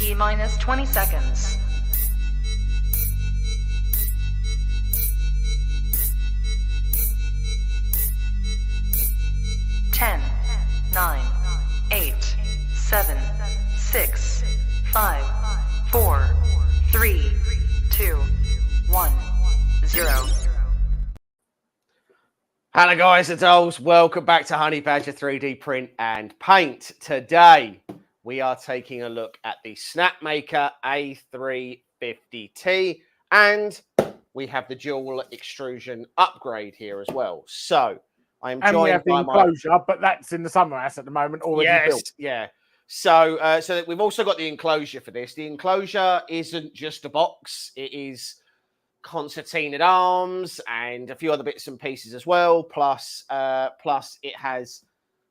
T-minus 20 seconds. 10, 9, 8, 7, 6, 5, 4, 3, 2, 1, 0. Hello guys, it's Ols. Welcome back to Honey Badger 3D Print and Paint. Today we are taking a look at the Snapmaker A350T and we have the dual extrusion upgrade here as well. So I am joined we have the by enclosure, but that's in the summer house at the moment already built. Yeah. So so we've also got the enclosure for this. The enclosure isn't just a box; it is concertinaed arms and a few other bits and pieces as well. Plus it has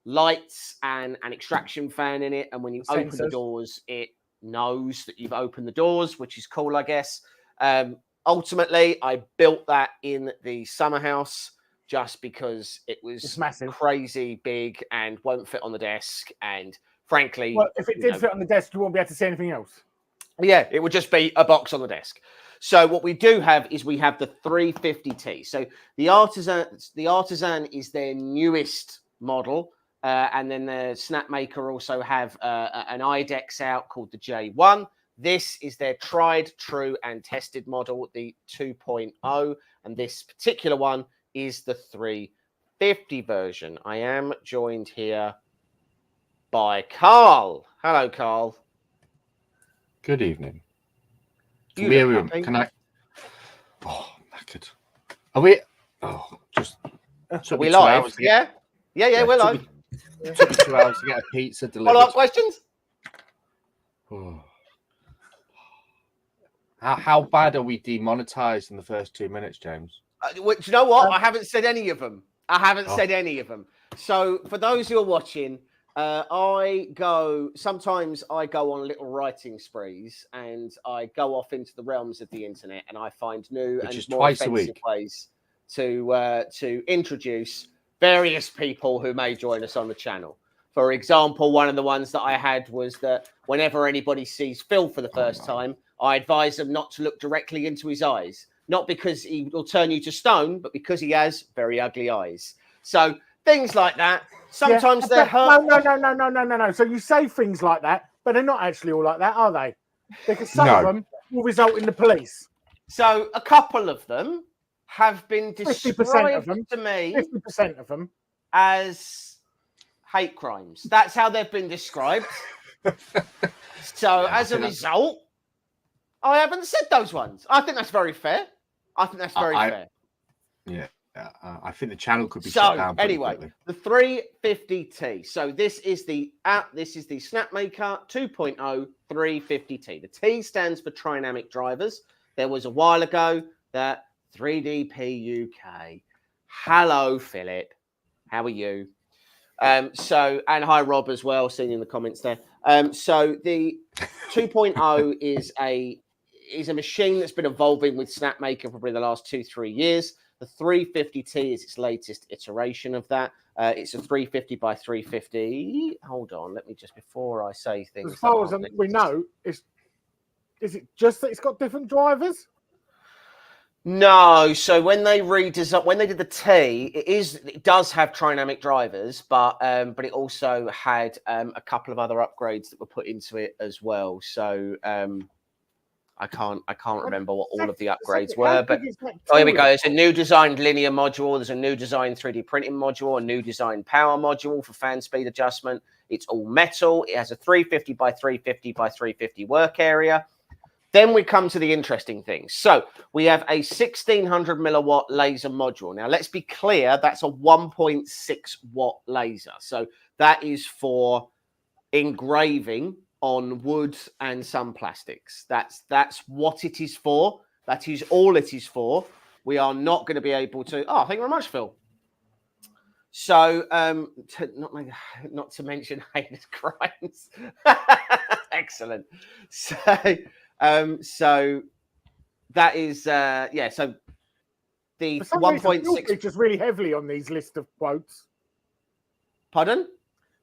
lights and an extraction fan in it. And when you open the doors, it knows that you've opened the doors, which is cool, I guess. Ultimately, I built that in the summer house just because it was crazy big and won't fit on the desk. And frankly, well, if it did fit on the desk, you won't be able to see anything else. Yeah, it would just be a box on the desk. So what we do have is we have the 350T. So the Artisan is their newest model. And then the Snapmaker also have an IDEX out called the J1. This is their tried, true, and tested model, the 2.0. And this particular one is the 350 version. I am joined here by Carl. Hello, Carl. Good evening. Can I? Oh, knackered. Are we? Oh, just. Are we live? Yeah, we're live. It took me 2 hours to get a pizza delivered. Follow-up questions? Oh. How bad are we demonetized in the first 2 minutes, James? Do you know what? I haven't said any of them. Said any of them. So for those who are watching, sometimes I go on little writing sprees and I go off into the realms of the internet and I find new and more offensive ways to introduce various people who may join us on the channel. For example, one of the ones that I had was that whenever anybody sees Phil for the first time, I advise them not to look directly into his eyes. Not because he will turn you to stone, but because he has very ugly eyes. So things like that. Sometimes they're hurt. No. So you say things like that, but they're not actually all like that, are they? Because some of them will result in the police. So a couple of them have been described to me 50% of them as hate crimes. That's how they've been described. So as a result, I haven't said those ones. I think that's very fair. Yeah. I think the channel could be shut down. Anyway, the 350T. So this is the Snapmaker 2.0 350T. The T stands for Trinamic Drivers. There was a while ago that 3DP UK. Hello, Philip. How are you? And hi Rob as well, seeing in the comments there. So the 2.0 is a machine that's been evolving with Snapmaker for probably the last 2-3 years. The 350T is its latest iteration of that. It's a 350 by 350. Hold on, let me just, before I say things. As far as we know, is it just that it's got different drivers? No, so when they did the T, it does have Trinamic drivers, but it also had a couple of other upgrades that were put into it as well. So I can't remember what all of the upgrades were, but here we go. There's a new designed linear module. There's a new designed 3D printing module, a new designed power module for fan speed adjustment. It's all metal. It has a 350 by 350 by 350 work area. Then we come to the interesting things. So we have a 1600 milliwatt laser module. Now, let's be clear, that's a 1.6 watt laser. So that is for engraving on wood and some plastics. That's what it is for. That is all it is for. We are not going to be able to. Oh, thank you very much, Phil. So, not to mention heinous crimes. Excellent. So that is So the 1.6 features really heavily on these list of quotes. Pardon?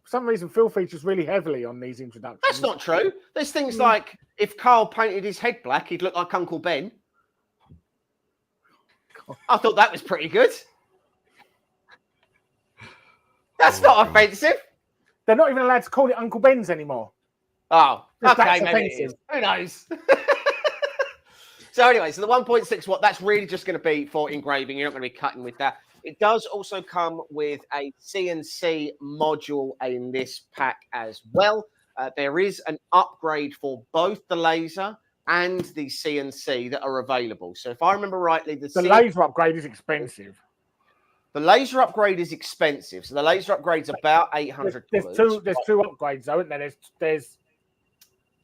For some reason, Phil features really heavily on these introductions. That's not true. There's things like if Carl painted his head black, he'd look like Uncle Ben. I thought that was pretty good. That's not offensive. They're not even allowed to call it Uncle Ben's anymore. Oh, That's okay, maybe it offensive. is. Who knows? So anyway, so the 1.6 watt, that's really just going to be for engraving. You're not going to be cutting with that. It does also come with a CNC module in this pack as well. There is an upgrade for both the laser and the CNC that are available. So if I remember rightly, the laser upgrade is expensive. The laser upgrade is expensive. So the laser upgrade's about $800. There's two upgrades though, isn't there? There's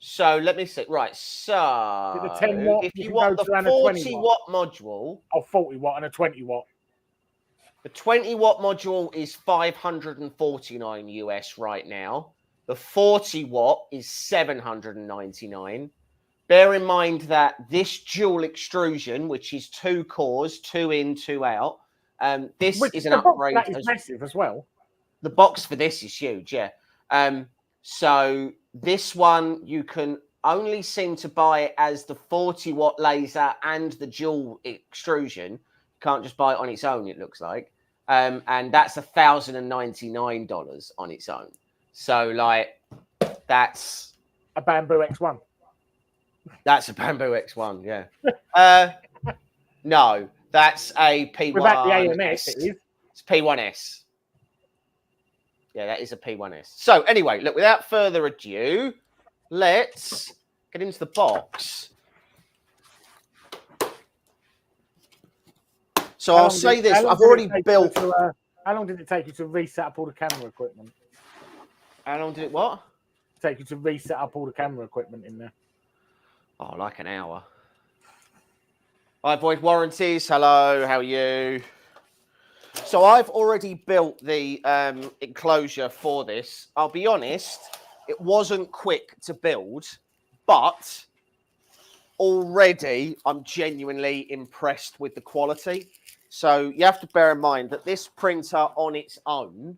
So let me see. Right. So the 10 watt, if you want the 40 watt module, or 40 watt and a 20 watt. The 20 watt module is $549 US right now. The 40 watt is $799. Bear in mind that this dual extrusion, which is 2 cores, 2 in, 2 out, this is an upgrade. That is massive as well. The box for this is huge, yeah. So this one you can only seem to buy it as the 40 watt laser and the dual extrusion. You can't just buy it on its own, it looks like. And that's $1,099 on its own. So like that's a Bamboo X1. That's a Bamboo X1, yeah. No, that's a P1. Without the AMS, it is. It's P1S. Yeah, that is a P1S. So anyway, look, without further ado, let's get into the box. So I'll say this, I've already built... how long did it take you to reset up all the camera equipment? How long did it what? Take you to reset up all the camera equipment in there? Oh, like an hour. I avoid warranties. Hello, how are you? So I've already built the enclosure for this. I'll be honest, it wasn't quick to build, but already I'm genuinely impressed with the quality. So you have to bear in mind that this printer on its own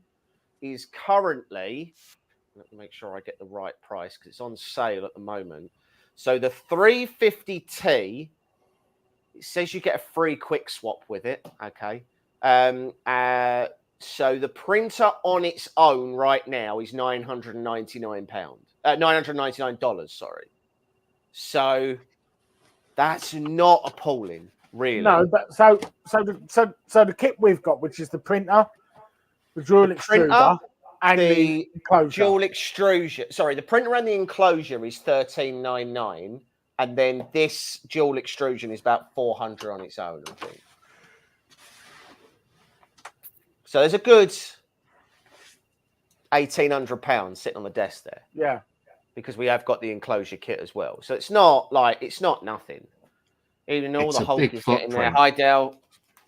is currently, let me make sure I get the right price because it's on sale at the moment. So the 350T, it says you get a free quick swap with it. Okay. So the printer on its own right now is $999, sorry. So that's not appalling, really. No, but so the kit we've got, which is the printer, the dual extruder, and the enclosure. Dual extrusion. Sorry, the printer and the enclosure is $1,399, and then this dual extrusion is about $400 on its own, I think. So there's a good £1,800 sitting on the desk there. Yeah. Because we have got the enclosure kit as well. So it's not nothing. Even though all the Hulk is getting there. Hi, Dale.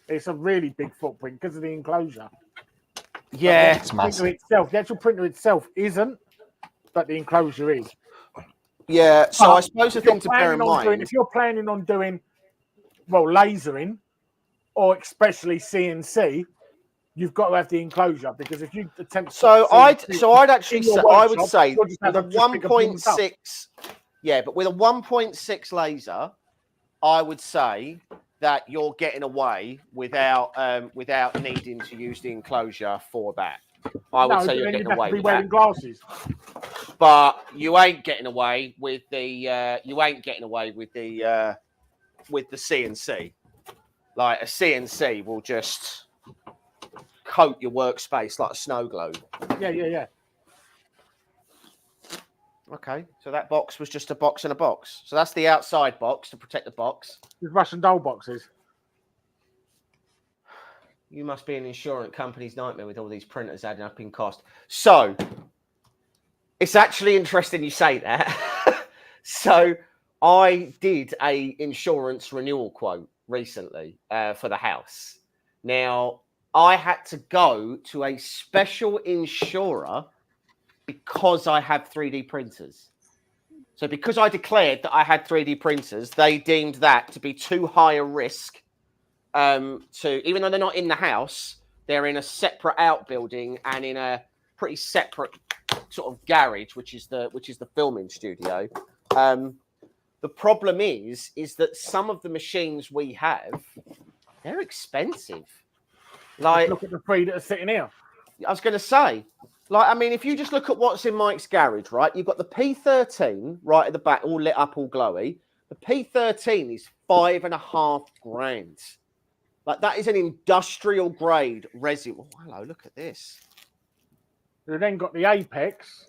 It's a really big footprint because of the enclosure. Yeah. It's massive. The actual printer itself isn't, but the enclosure is. Yeah. So I suppose the thing to bear in mind. If you're planning on doing, lasering, or especially CNC, you've got to have the enclosure because if you attempt, I'd actually say I would say with a 1.6, yeah, but with a 1.6 laser, I would say that you're getting away without needing to use the enclosure for that. I would say you're getting away with wearing glasses. But you ain't getting away with the CNC. Like a CNC will just coat your workspace like a snow globe. Yeah. Okay, so that box was just a box in a box. So that's the outside box to protect the box. With Russian doll boxes. You must be an insurance company's nightmare with all these printers adding up in cost. So it's actually interesting you say that. So I did a insurance renewal quote recently for the house. Now, I had to go to a special insurer because I have 3D printers. So because I declared that I had 3D printers, they deemed that to be too high a risk even though they're not in the house, they're in a separate outbuilding and in a pretty separate sort of garage, which is the filming studio. The problem is that some of the machines we have, they're expensive. Like, look at the three that are sitting here. I was going to say, like, I mean, if you just look at what's in Mike's garage, right? You've got the P13 right at the back, all lit up, all glowy. The P13 is $5,500. Like, that is an industrial grade resin. Oh, hello, look at this. We've then got the Apex.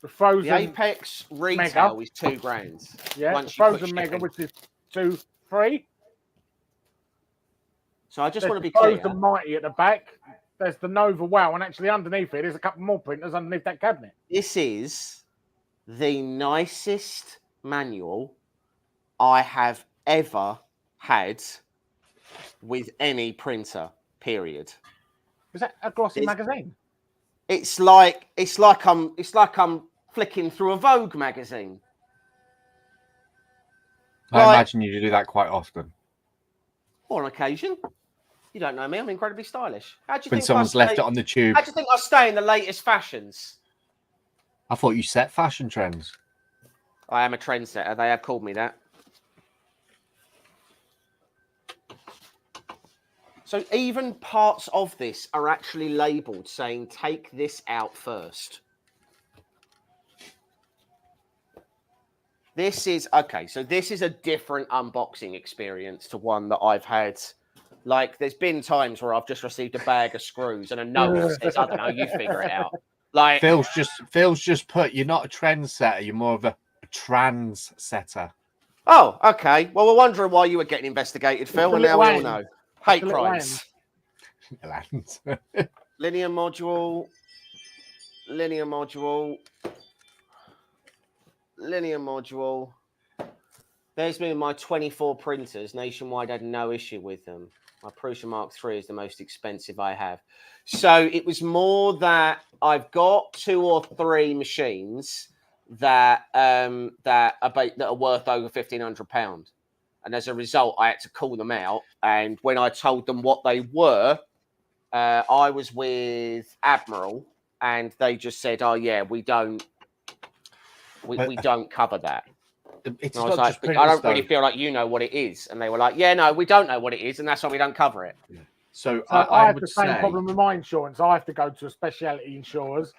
The Frozen. The Apex retail Mega. is $2,000. Yeah, once the you put Frozen Mega, shipping. which is 2-3. So I just There's want to be the clear. Frozen Mighty at the back. There's the Nova Wow, and actually underneath it, there's a couple more printers underneath that cabinet. This is the nicest manual I have ever had with any printer, period. Is that a glossy magazine? It's like I'm flicking through a Vogue magazine. I imagine you do that quite often. On occasion. You don't know me, I'm incredibly stylish. How do you When think someone's left it on the tube. How do you think I stay in the latest fashions? I thought you set fashion trends. I am a trendsetter. They have called me that. So even parts of this are actually labelled saying, take this out first. This is, okay, so this is a different unboxing experience to one that I've had. Like, there's been times where I've just received a bag of screws and a note that says, I don't know, you figure it out. Like, Phil's just put, you're not a trendsetter, you're more of a trans setter. oh, okay. Well, we're wondering why you were getting investigated, Phil, and now we all know. Hate crimes. Linear module. Linear module. Linear module. There's me and my 24 printers. Nationwide had no issue with them. My Prusa Mark III is the most expensive I have. So it was more that I've got 2 or 3 machines that are worth over £1,500. And as a result, I had to call them out. And when I told them what they were, I was with Admiral, and they just said, "Oh yeah, we don't cover that." It's And I was not like, just "I don't printers, really feel like you know what it is." And they were like, "Yeah, no, we don't know what it is, and that's why we don't cover it." So I have would the same say, problem with my insurance. I have to go to a specialty insurers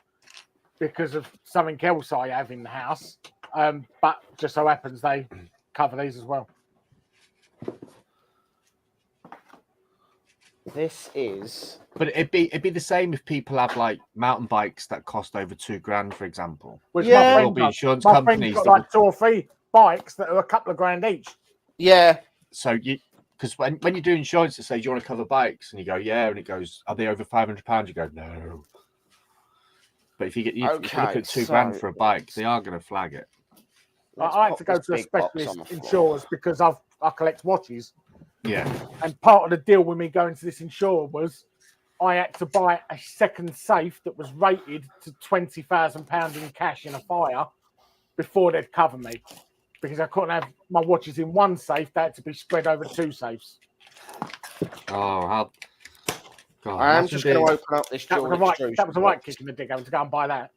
because of something else I have in the house. But just so happens they cover these as well. This is. But it'd be the same if people have like mountain bikes that cost over $2,000, for example. Which Yeah. my There'll friend be does. insurance My companies friend's that got like 2 or 3 bikes that are a couple of grand each. Yeah. So because when you do insurance, it says, "Do you want to cover bikes?" And you go, "Yeah," and it goes, "Are they over £500?" You go, "No." But if you look at $2,000 for a bike, they are going to flag it. I have to go to a specialist insurers because I collect watches. Yeah. And part of the deal with me going to this insurer was I had to buy a second safe that was rated to £20,000 in cash in a fire before they'd cover me. Because I couldn't have my watches in one safe, they had to be spread over 2 safes. Oh, how... God, I'm just going to open up this That dual was extrusion a right box. kick in the dick having to go and buy that.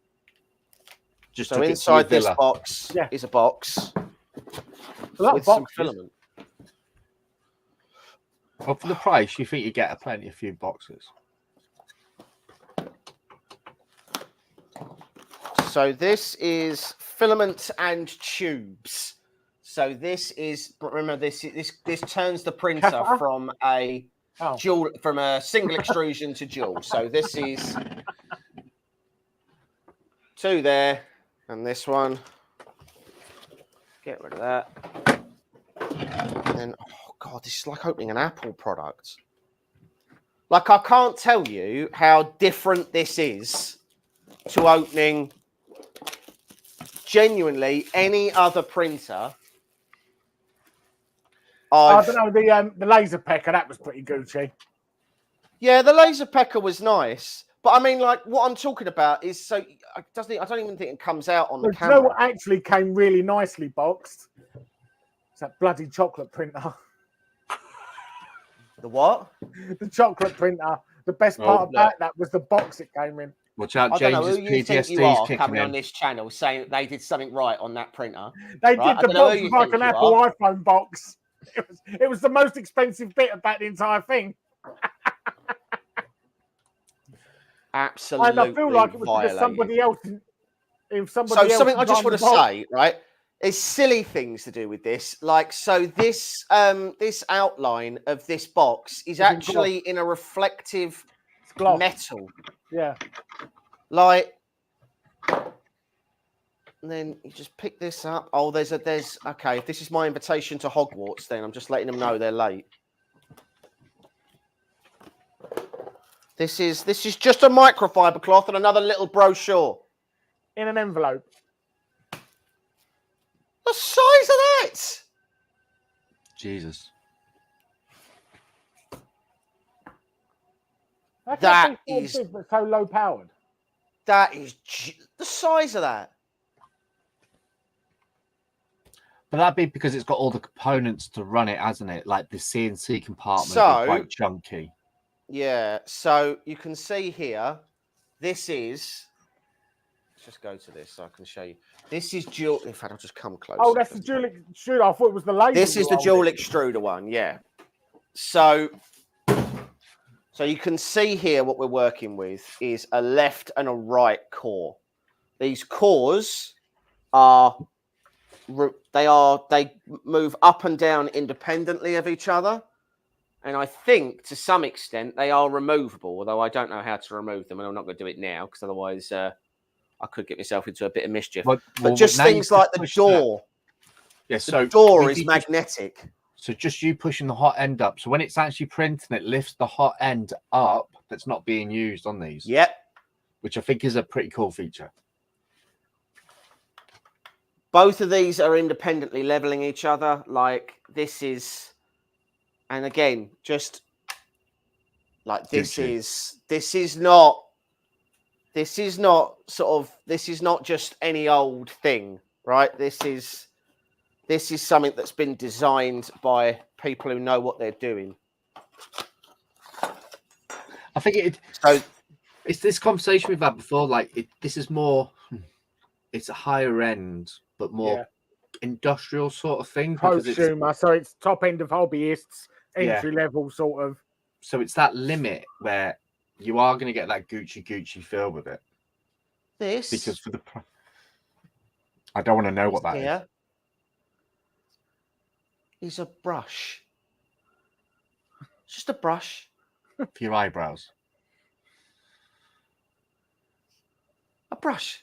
Just So took it to inside your this villa. box is a box A lot with of some boxes. filament. Well, for the price, you think you get a few boxes. So this is filament and tubes. So this is, remember, this turns the printer Kappa? from a dual, from a single extrusion to dual. So this is 2 there, and this one. Get rid of that. And then, oh god, this is like opening an Apple product. Like, I can't tell you how different this is to opening genuinely any other printer. I don't know, the laser pecker, that was pretty Gucci. Yeah, the laser pecker was nice. But I mean, like, what I'm talking about is I don't even think it comes out on the Do you camera. know what actually came really nicely boxed? It's that bloody chocolate printer. The what? The chocolate printer. The best part about that was the box it came in. Watch out, I don't know James's who you think you PTSD is are kicking coming in. on this channel saying that they did something right on that printer. They Right? did. The I don't know box who was you like think an you Apple are. iPhone box. It was the most expensive bit about the entire thing. Absolutely And I feel like it was because violated. somebody else. If So somebody else something I just designed want the to box, say, right? There's silly things to do with this. Like, so this this outline of this box is in actually in a reflective it's gloss. metal. Yeah. Like, and then you just pick this up. Oh, there's okay. If this is my invitation to Hogwarts, then I'm just letting them know they're late. This is just a microfiber cloth and another little brochure. In an envelope. The size of that! Jesus. That so is- big, but so low powered. That is the size of that. But that'd be because it's got all the components to run it, hasn't it? Like the CNC compartment So- is quite chunky. Yeah, so you can see here, this is. Let's just go to this so I can show you. This is dual. In fact, I'll just come close. Oh, that's the dual extruder. I thought it was the laser. This is the dual extruder one, yeah. So you can see here what we're working with is a left and a right core. These cores are they move up and down independently of each other. And I think to some extent they are removable, although I don't know how to remove them, and I'm not going to do it now because otherwise I could get myself into a bit of mischief. Well, but just now you things can like the push door. Yeah, The so door if is you just- magnetic. So just you pushing the hot end up. So when it's actually printing, it lifts the hot end up that's not being used on these. Yep. Which I think is a pretty cool feature. Both of these are independently leveling each other. Like this is, and again, just like this Gucci. is not just any old thing, right? This is something that's been designed by people who know what they're doing. I think it's this conversation we've had before. Like this is more, it's a higher end, but more industrial sort of thing. Prosumer, so it's top end of hobbyists, entry level sort of. So it's that limit where you are going to get that Gucci feel with it. This because for the, I don't want to know what that is. Is a brush. Just a brush. For your eyebrows. A brush.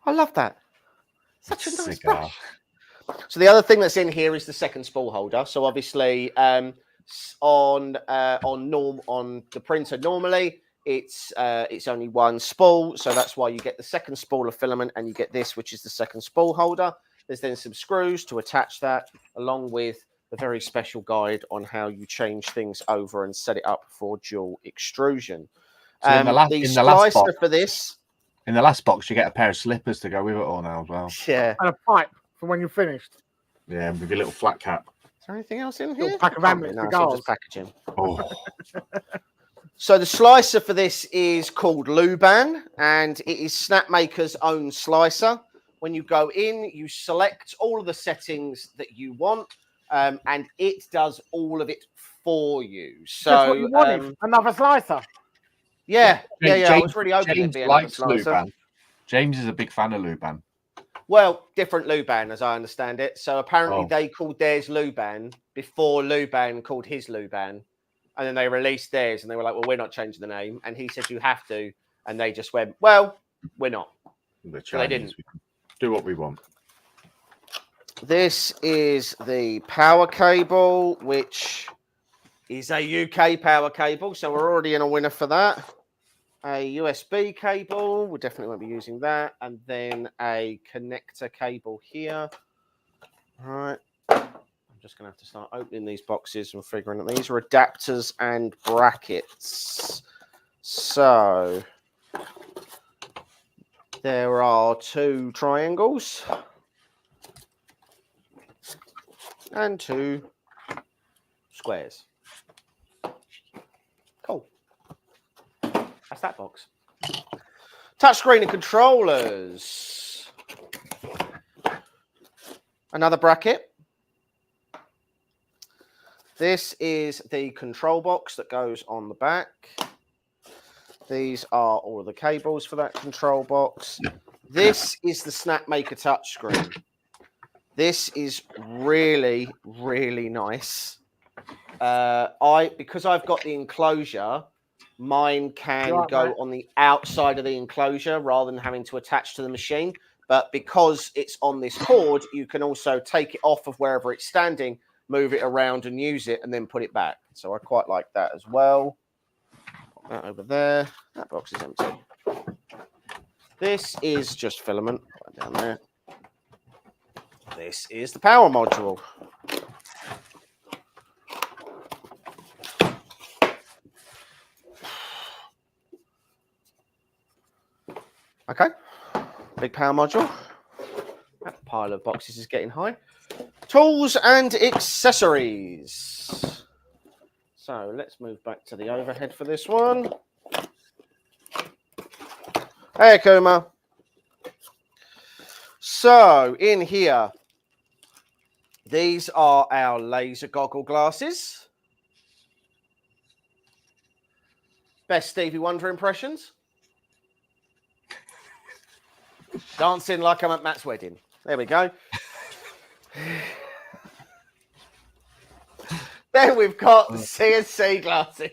I love that. Such a nice brush. So the other thing that's in here is the second spool holder. So obviously, on the printer normally it's only one spool, so that's why you get the second spool of filament, and you get this, which is the second spool holder. There's then some screws to attach that, along with the very special guide on how you change things over and set it up for dual extrusion. So in the last box, for this. In the last box, you get a pair of slippers to go with it all now as well. Yeah. And a pipe for when you're finished. Yeah, with your little flat cap. Is there anything else in here? Pack of amulets, just packaging. Oh. So the slicer for this is called Luban, and it is Snapmaker's own slicer. When you go in, you select all of the settings that you want, and it does all of it for you. So that's what you wanted, another slicer. Yeah. James, I was really hoping James it'd be likes another slicer. Luban. James is a big fan of Luban. Well, different Luban, as I understand it. So apparently they called theirs Luban before Luban called his Luban. And then they released theirs and they were like, well, we're not changing the name. And he said, you have to. And they just went, well, we're not. So they didn't. We can do what we want. This is the power cable, which is a UK power cable. So we're already in a winner for that. A USB cable. We definitely won't be using that. And then a connector cable here. All right. I'm just going to have to start opening these boxes and figuring that these are adapters and brackets. So there are 2 triangles and 2 squares. Cool. That's that box. Touchscreen and controllers. Another bracket. This is the control box that goes on the back. These are all of the cables for that control box. This is the snapmaker touchscreen. This is really, really nice. Because I've got the enclosure, mine can go on the outside of the enclosure rather than having to attach to the machine. But because it's on this cord, you can also take it off of wherever it's standing, move it around and use it, and then put it back. So I quite like that as well. Put that over there. That box is empty. This is just filament right down there. This is the power module. Okay, big power module. That pile of boxes is getting high. Tools and accessories. So let's move back to the overhead for this one. Hey, Kuma. So in here, these are our laser goggle glasses. Best Stevie Wonder impressions. Dancing like I'm at Matt's wedding. There we go. Then we've got CNC glasses.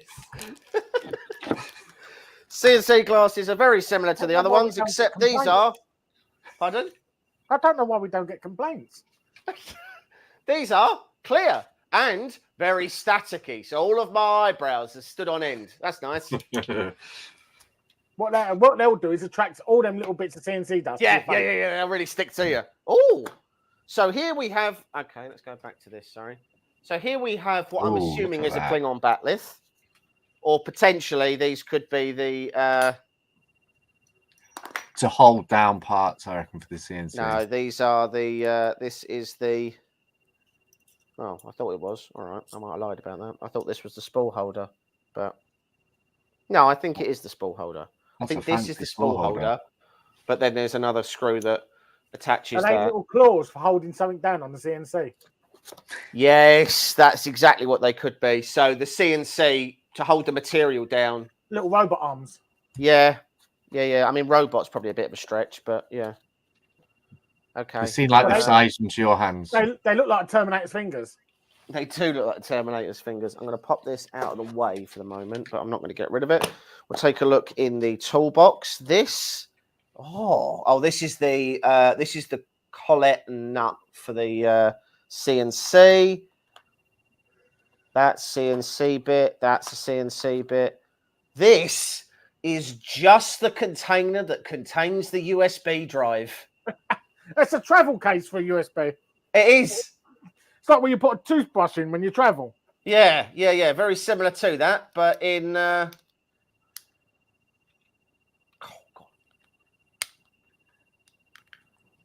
CNC glasses are very similar to the other ones, except these are... Pardon? I don't know why we don't get complaints. These are clear and very staticky. So all of my eyebrows are stood on end. That's nice. What they'll do is attract all them little bits of CNC dust. Yeah. They'll really stick to you. Oh, so here we have... Okay, let's go back to this, sorry. So here we have what I'm assuming is a Klingon batleth. Or potentially these could be the... To hold down parts, I reckon, for the CNC. No, these are the... this is the... Oh, I thought it was. All right, I might have lied about that. I thought this was the spool holder. But... No, I think it is the spool holder. I think this is the spool holder. But then there's another screw that attaches that. Are they little claws for holding something down on the CNC? Yes, that's exactly what they could be. So the CNC to hold the material down. Little robot arms. Yeah. I mean, robot's probably a bit of a stretch, but yeah. Okay. They seem like they've sized into your hands. They look like Terminator's fingers. They do look like Terminator's fingers. I'm going to pop this out of the way for the moment, but I'm not going to get rid of it. We'll take a look in the toolbox. This is the collet nut for the CNC. That's CNC bit. That's a CNC bit. This is just the container that contains the USB drive. It's a travel case for a USB. It is. It's like when you put a toothbrush in when you travel. Yeah. Very similar to that, but in... Oh, God.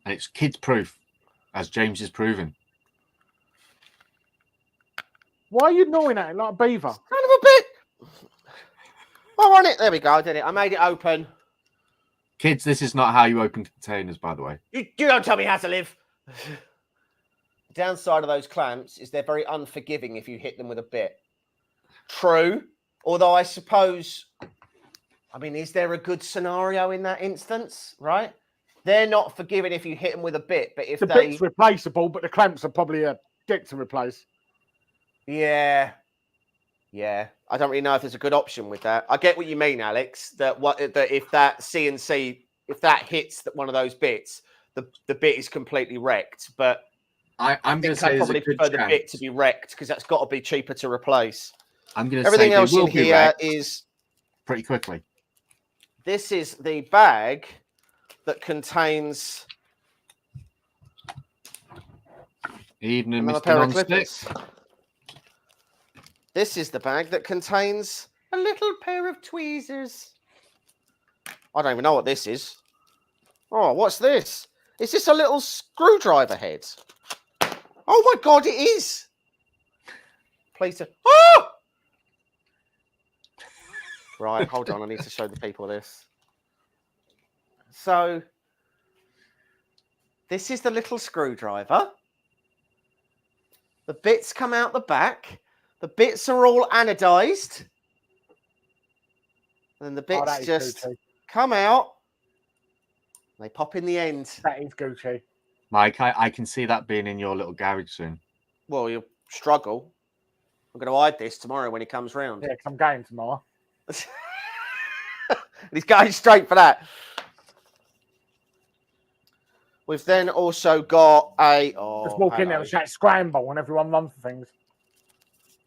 And it's kids-proof, as James is proving. Why are you gnawing at it like a beaver? Kind of a bit. Oh, on it. There we go. I did it. I made it open. Kids, this is not how you open containers, by the way. You don't tell me how to live. The downside of those clamps is they're very unforgiving if you hit them with a bit. True. Although I suppose, I mean, is there a good scenario in that instance, right? They're not forgiving if you hit them with a bit, but if the bit's replaceable, but the clamps are probably a dick to replace. Yeah. I don't really know if there's a good option with that. I get what you mean, Alex. That if that CNC, if that hits one of those bits, the bit is completely wrecked. But I'm going to say probably prefer the bit to be wrecked because that's got to be cheaper to replace. I'm going to everything say else in here is pretty quickly. This is the bag that contains Evening, another Mr. pair of Non-Stick. clippers. This is the bag that contains a little pair of tweezers. I don't even know what this is. Oh, what's this? Is this a little screwdriver head? Oh my God, it is. Please. Oh! Right, hold on. I need to show the people this. So, this is the little screwdriver. The bits come out the back. The bits are all anodized. And then the bits just come out. They pop in the end. That is Gucci. Mike, I can see that being in your little garage soon. Well, you'll struggle. I'm going to hide this tomorrow when he comes round. Yeah, because I'm going tomorrow. He's going straight for that. We've then also got a... Just walk in there and shout scramble and everyone run for things.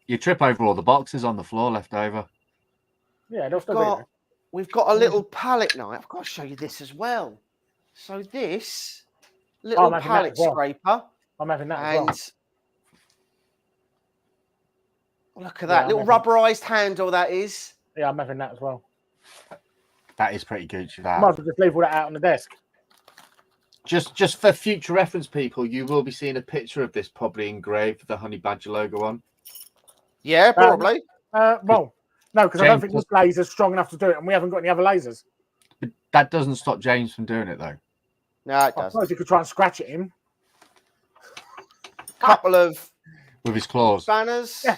You trip over all the boxes on the floor left over. Yeah, they'll still be there. We've got a little palette knife. I've got to show you this as well. So this little palette scraper. I'm having that as well. Look at that little rubberized handle that is. Yeah, I'm having that as well. That is pretty Gucci. That. Might as well just leave all that out on the desk. Just for future reference, people, you will be seeing a picture of this probably engraved with the Honey Badger logo on. Yeah, probably. Well, no, because I don't think this laser's strong enough to do it, and we haven't got any other lasers. But that doesn't stop James from doing it, though. No, it doesn't. I suppose you could try and scratch it in. Couple of with his claws. Banners. Yeah.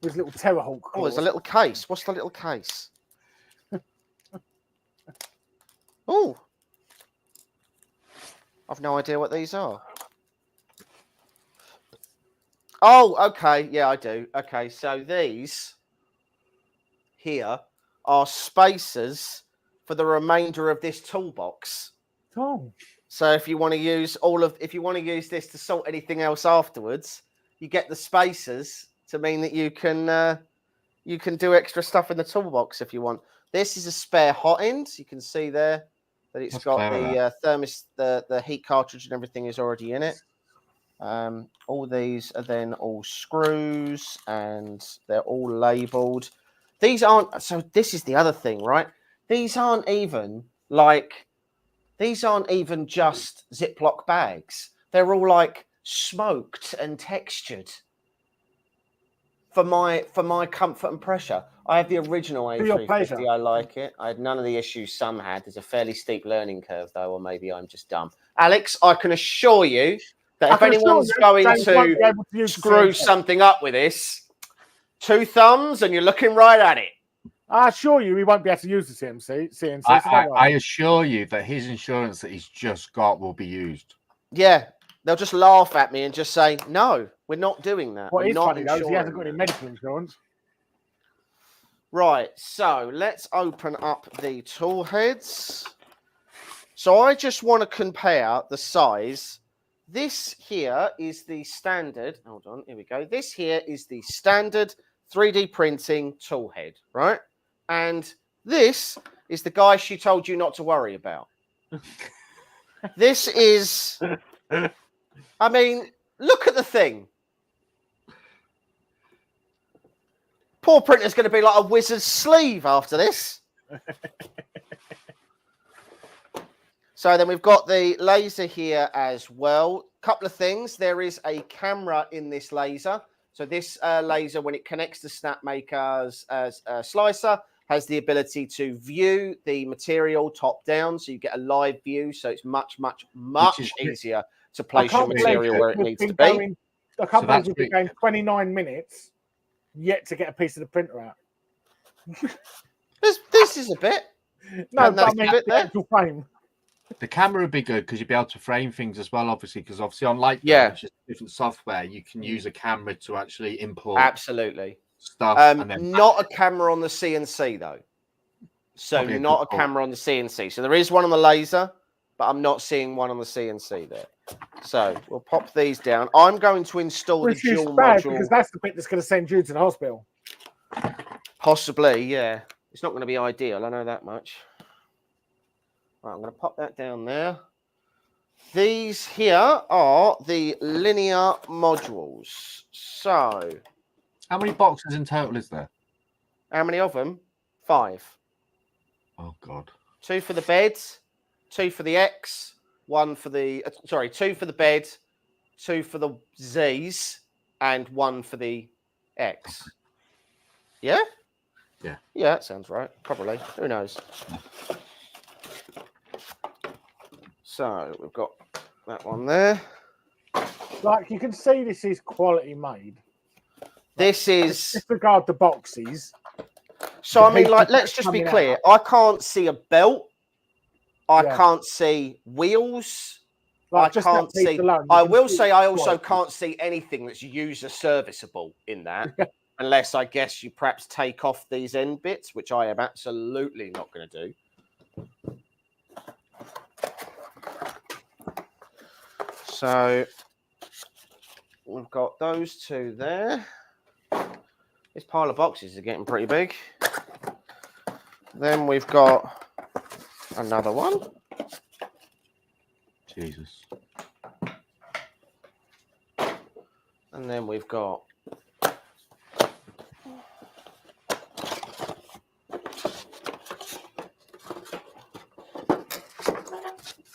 With little Terrahawk claws. Oh, there's a little case. What's the little case? Oh, I've no idea what these are. Oh, okay. Yeah, I do. Okay, so these here are spacers for the remainder of this toolbox. Oh. So if you want to use if you want to use this to sort anything else afterwards, you get the spacers to mean that you can do extra stuff in the toolbox if you want. This is a spare hot end. You can see there that it's got the heat cartridge and everything is already in it. All these are then all screws and they're all labeled. These aren't, so this is the other thing, right? These aren't even just Ziploc bags. They're all like smoked and textured for my comfort and pressure. I have the original A350. I like it. I had none of the issues some had. There's a fairly steep learning curve, though, or maybe I'm just dumb. Alex, I can assure you that if anyone's going to screw something up with this, 2 thumbs and you're looking right at it. I assure you, he won't be able to use the CNC. I assure you that his insurance that he's just got will be used. Yeah, they'll just laugh at me and just say, "No, we're not doing that." What is funny though is he hasn't got any medical insurance. Right, so let's open up the tool heads. So I just want to compare the size. This here is the standard. Hold on, here we go. This here is the standard 3D printing tool head, right? And this is the guy she told you not to worry about. This is, I mean, look at the thing. Poor printer's going to be like a wizard's sleeve after this. So then we've got the laser here as well. Couple of things. There is a camera in this laser. So this laser, when it connects to snapmaker's slicer, has the ability to view the material top down. So you get a live view. So it's much easier to place your material where it needs to be. I can't believe we've been going 29 minutes yet to get a piece of the printer out. This is a bit. No, but I mean, the actual frame. The camera would be good because you'd be able to frame things as well, obviously, because obviously on Lightroom, which is different software, you can use a camera to actually import stuff. Not a camera on the CNC, though. So not a camera on the CNC. So there is one on the laser, but I'm not seeing one on the CNC there. So we'll pop these down. I'm going to install the dual module. Because that's the bit that's going to send you to the hospital. Possibly, yeah. It's not going to be ideal. I know that much. Right, I'm going to pop that down there. These here are the linear modules. So, how many boxes in total is there? How many of them? 5. Oh, God. 2 for the bed, 2 for the X, 1 for the... 2 for the bed, 2 for the Zs, and 1 for the X. Yeah? Yeah. Yeah, that sounds right. Probably. Who knows? So we've got that one there. Like you can see, this is quality made. This is. Disregard the boxes. So, I mean, pieces like, let's just be coming clear. out. I can't see a belt. I Yeah. can't see wheels. Like, I just can't that piece see. alone, you I can will see say it's I also quality. can't see anything that's user serviceable in that, unless I guess you perhaps take off these end bits, which I am absolutely not going to do. So we've got those two there. This pile of boxes is getting pretty big. Then we've got another one. Jesus. And then we've got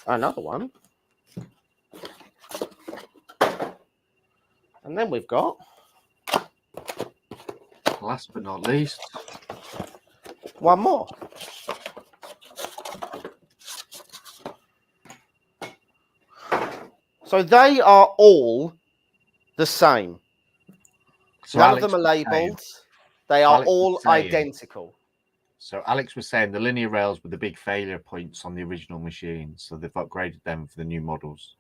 another one. And then we've got, Last but not least, one more. So they are all the same. so None Alex of them are was saying- labeled. They are Alex was all saying- identical. So Alex was saying the linear rails were the big failure points on the original machine, so they've upgraded them for the new models.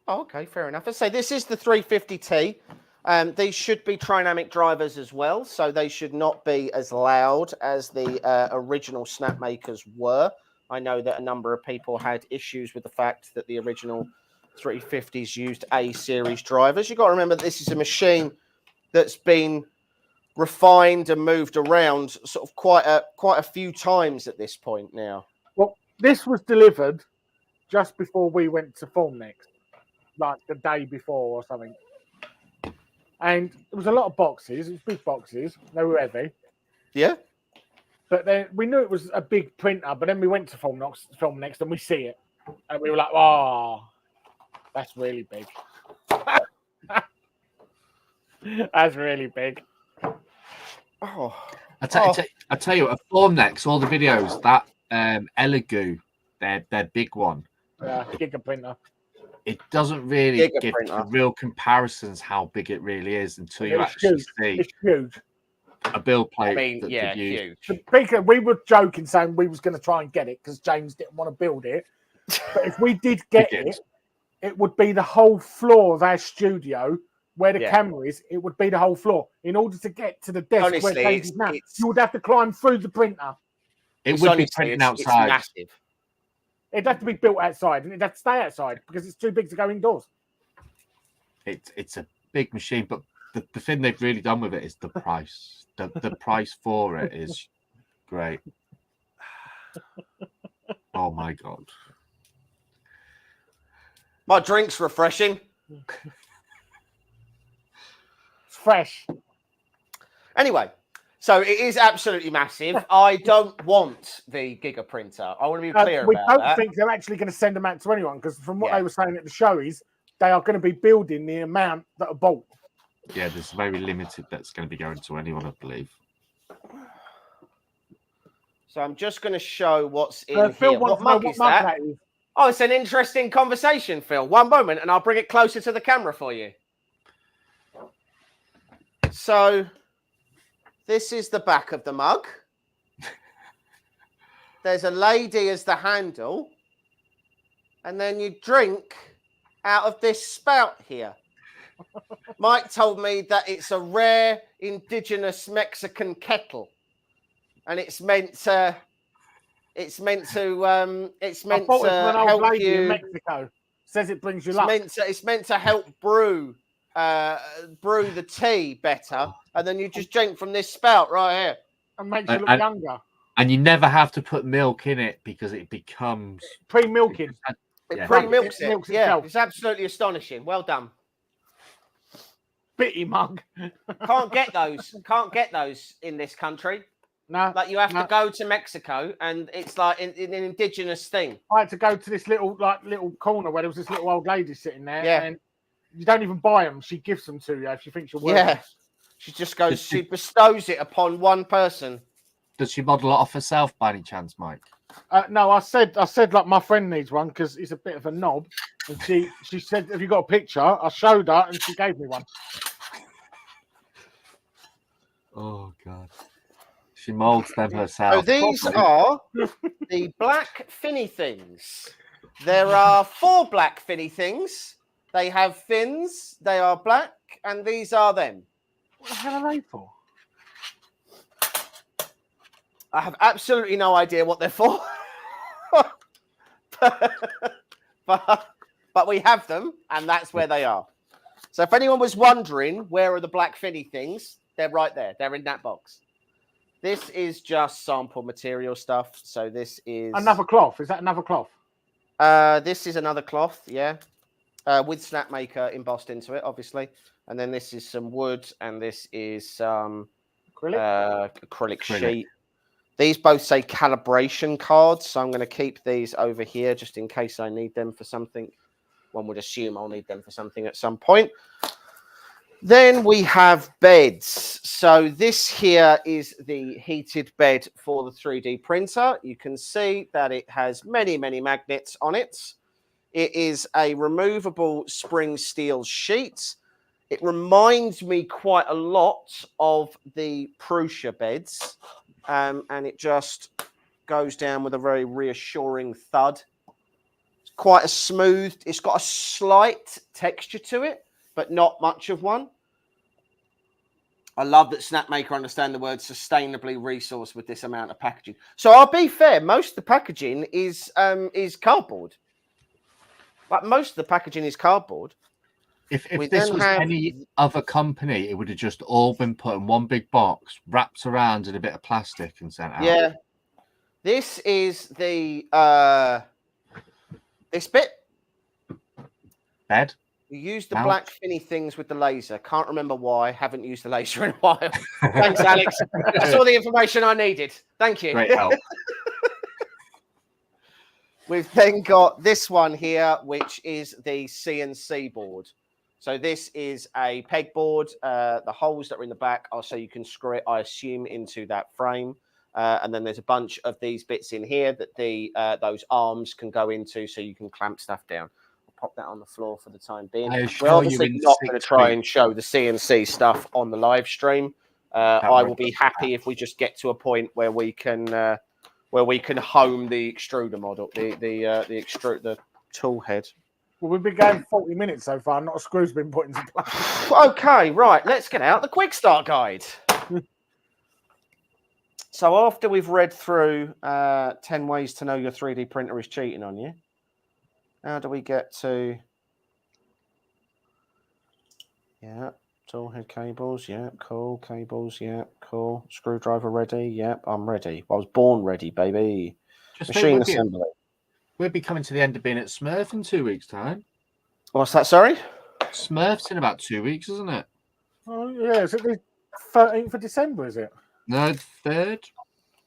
Oh, okay, fair enough. I say this is the 350T. These should be trinamic drivers as well, so they should not be as loud as the original snapmakers were. I know that a number of people had issues with the fact that the original 350s used A-series drivers. You've got to remember that this is a machine that's been refined and moved around sort of quite a few times at this point now. Well, this was delivered just before we went to Formnext, like the day before or something. And it was a lot of boxes. It was big boxes. They were heavy. Yeah. But then we knew it was a big printer. But then we went to Formnext and we see it, and we were like, "Oh, that's really big. That's really big." Oh. I tell you, at Formnext, all the videos that Elegoo, their big one, Giga printer. it doesn't really Giga give printer. real comparisons how big it really is until you It's actually huge. see It's huge. a build plate. I mean, that yeah, they've used. huge. We were joking, saying we was going to try and get it because James didn't want to build it. But if we did get it, it would be the whole floor of our studio where the camera is. It would be the whole floor. In order to get to the desk Honestly, where James is now, you would have to climb through the printer. It would be printing outside. It's massive. It'd have to be built outside, and it'd have to stay outside because it's too big to go indoors. It's a big machine, but the thing they've really done with it is the price. The price for it is great. Oh my god. My drink's refreshing. It's fresh. Anyway, so it is absolutely massive. I don't want the Giga printer. I want to be clear We about don't that. think they're actually going to send them out to anyone because from what they were saying at the show is they are going to be building the amount that are bought. Yeah, there's very limited that's going to be going to anyone, I believe. So I'm just going to show what's in Phil here. wants What mug to know is what mug that? that is. Oh, it's an interesting conversation, Phil. One moment, and I'll bring it closer to the camera for you. So this is the back of the mug. There's a lady as the handle. And then you drink out of this spout here. Mike told me that it's a rare indigenous Mexican kettle. And it's meant to I bought it from an old help lady you. in Mexico. Says it brings you luck. It's meant to help brew the tea better, and then you just drink from this spout right here. And makes you look younger. And you never have to put milk in it because it becomes Pre-milking. It Yeah. pre-milks It it. milks Yeah, itself. it's absolutely astonishing. Well done. Bitty mug. Can't get those in this country. No. Like you have to go to Mexico, and it's like an indigenous thing. I had to go to this little corner where there was this little old lady sitting there. Yeah. And you don't even buy them. She gives them to you if she thinks you're worth Yeah. it. She just goes, she bestows it upon one person. Does she model it off herself by any chance, Mike? No, I said like my friend needs one because he's a bit of a knob. And she said, "Have you got a picture?" I showed her, and she gave me one. Oh God. She molds them herself. So these are the black finny things. There are 4 black finny things. They have fins. They are black, and these are them. What the hell are they for? I have absolutely no idea what they're for. but we have them, and that's where they are. So if anyone was wondering where are the black finny things, they're right there. They're in that box. This is just sample material stuff. So this is another cloth. Is that another cloth? This is another cloth, yeah, with snapmaker embossed into it, obviously. And then this is some wood, and this is some acrylic sheet. These both say calibration cards, so I'm going to keep these over here just in case I need them for something. One would assume I'll need them for something at some point. Then we have beds. So this here is the heated bed for the 3D printer. You can see that it has many, many magnets on it. It is a removable spring steel sheet. It reminds me quite a lot of the Prusa beds. And it just goes down with a very reassuring thud. It's quite a smooth, it's got a slight texture to it, but not much of one. I love that Snapmaker understand the word sustainably resourced with this amount of packaging. So I'll be fair, most of the packaging is cardboard. Like most of the packaging is cardboard. If this was any other company, it would have just all been put in one big box, wrapped around in a bit of plastic and sent out. Yeah. This is the this bit. Bed. You use the black finny things with the laser. Can't remember why. Haven't used the laser in a while. Thanks, Alex. That's all the information I needed. Thank you. Great help. We've then got this one here, which is the CNC board. So this is a pegboard. The holes that are in the back are so you can screw it, I assume, into that frame. And then there's a bunch of these bits in here that those arms can go into so you can clamp stuff down. I'll pop that on the floor for the time being. We're obviously not going to try and show the CNC stuff on the live stream. I will be happy if we just get to a point where we can home the extruder model, the tool head. Well, we've been going 40 minutes so far. Not a screw's been put into place. Okay, right. Let's get out the quick start guide. So after we've read through 10 ways to know your 3D printer is cheating on you, how do we get to... Yeah, tool head cables. Yeah, cool. Cables. Yeah, cool. Screwdriver ready. Yep, I'm ready. I was born ready, baby. Machine assembly. We'll be coming to the end of being at Smurf in 2 weeks' time. What's that, sorry? Smurf's in about 2 weeks, isn't it? Oh, yeah. Is it the 13th of December, is it? No, 3rd.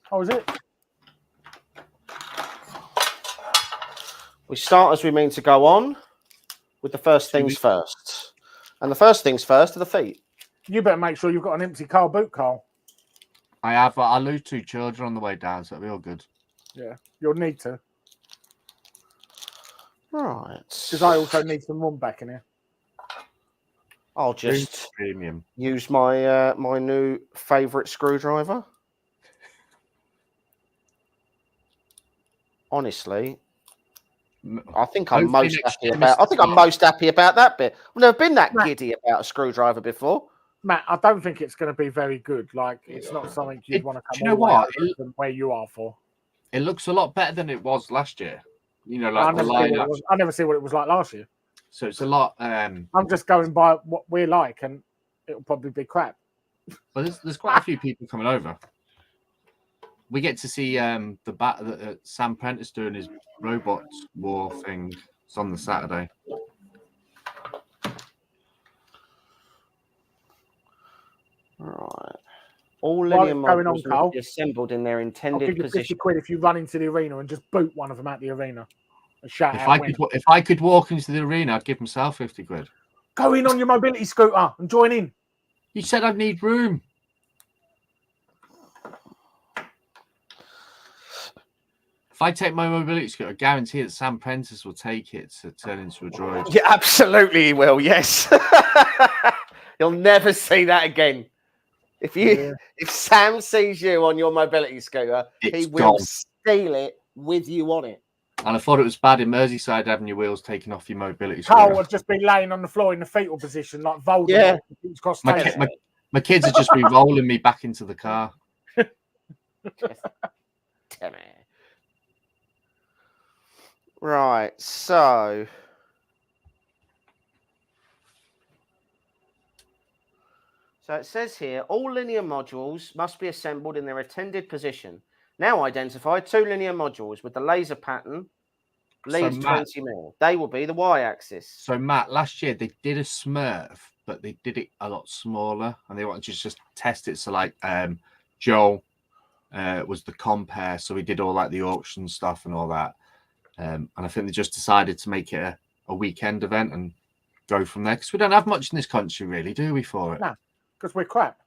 Oh, is it? We start as we mean to go on with the first things first. And the first things first are the feet. You better make sure you've got an empty car boot, Carl. I have. I lose 2 children on the way down, so it'll be all good. Yeah, you'll need to. Right. Because I also need some room back in here. I'll just premium. Use my my new favourite screwdriver. Honestly, I think I'm most happy about. I think I'm most happy about that bit. I've never been that giddy about a screwdriver before. Matt, I don't think it's going to be very good. Like, it's not something you'd want to come. Do you know what? Where you are for. It looks a lot better than it was last year. You know, like I never see what it was like last year. So it's a lot. I'm just going by what we're like, and it'll probably be crap. But there's quite a few people coming over. We get to see Sam Prentice doing his robots war thing. It's on the Saturday. Right. All linear models will be assembled in their intended I'll give you position. 50 quid if you run into the arena and just boot one of them out the arena. And shout if I could walk into the arena, I'd give myself 50 quid. Go in on your mobility scooter and join in. You said I'd need room. If I take my mobility scooter, I guarantee that Sam Prentice will take it to turn into a droid. Yeah, absolutely he will. Yes. You'll never see that again. If Sam sees you on your mobility scooter, he will steal it with you on it. And I thought it was bad in Merseyside having your wheels taken off your mobility Carl scooter. would just be laying on the floor in the fetal position like Voldemort. Yeah. My kids would just be rolling me back into the car. Right, so it says here, all linear modules must be assembled in their intended position. Now identify 2 linear modules with the laser pattern leads 20 mil. They will be the y-axis. So, Matt, last year they did a Smurf, but they did it a lot smaller, and they wanted to just test it. So, like, Joel was the compare, so we did all like the auction stuff and all that. And I think they just decided to make it a weekend event and go from there, because we don't have much in this country, really, do we, for it? No, because we're crap.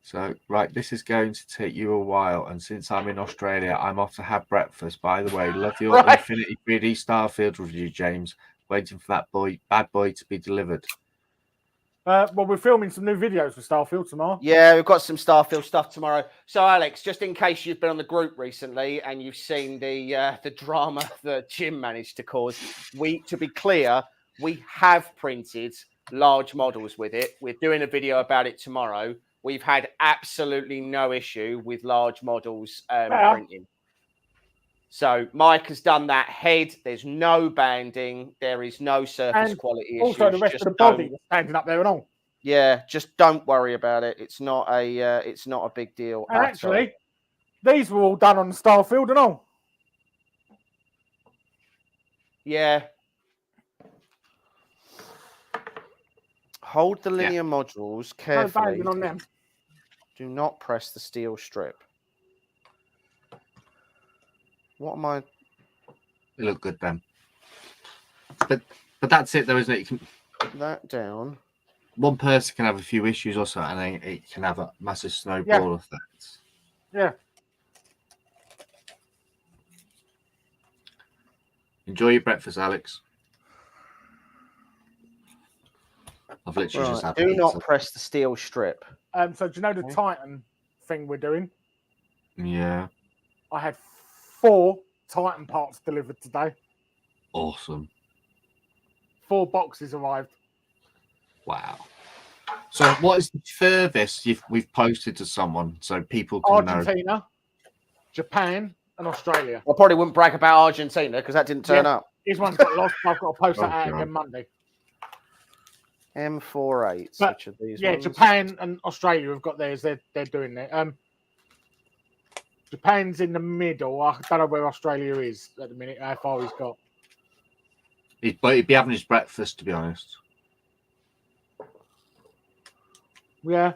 So, right, this is going to take you a while. And since I'm in Australia, I'm off to have breakfast. By the way, love your Infinity 3D Starfield review, James. Waiting for that bad boy to be delivered. Well, we're filming some new videos for Starfield tomorrow. Yeah, we've got some Starfield stuff tomorrow. So, Alex, just in case you've been on the group recently and you've seen the drama that Jim managed to cause, to be clear, we have printed large models with it. We're doing a video about it tomorrow. We've had absolutely no issue with large models printing. So Mike has done that head. There's no banding. There is no surface quality issues. Also, the rest of the body is standing up there and all. Yeah, just don't worry about it. It's not a big deal. And actually, these were all done on the Starfield and all. Yeah. Hold the linear modules carefully. No on them. Do not press the steel strip. What am I? They look good then. But that's it, though, isn't it? You can put that down. One person can have a few issues or something, and it can have a massive snowball effect. Yeah. Enjoy your breakfast, Alex. I've literally just had. Do not press the steel strip. So do you know the Titan thing we're doing? Yeah. I had 4 Titan parts delivered today. Awesome. 4 boxes arrived. Wow. So what is the furthest we've posted to someone so people can Argentina, Japan, and Australia. I probably wouldn't brag about Argentina because that didn't turn up. His one's got lost. I've got to post that out again Monday. M48. But, which of these ones? Japan and Australia have got theirs. They're doing it. Japan's in the middle. I don't know where Australia is at the minute. How far he's got. He'd be having his breakfast, to be honest. Yeah.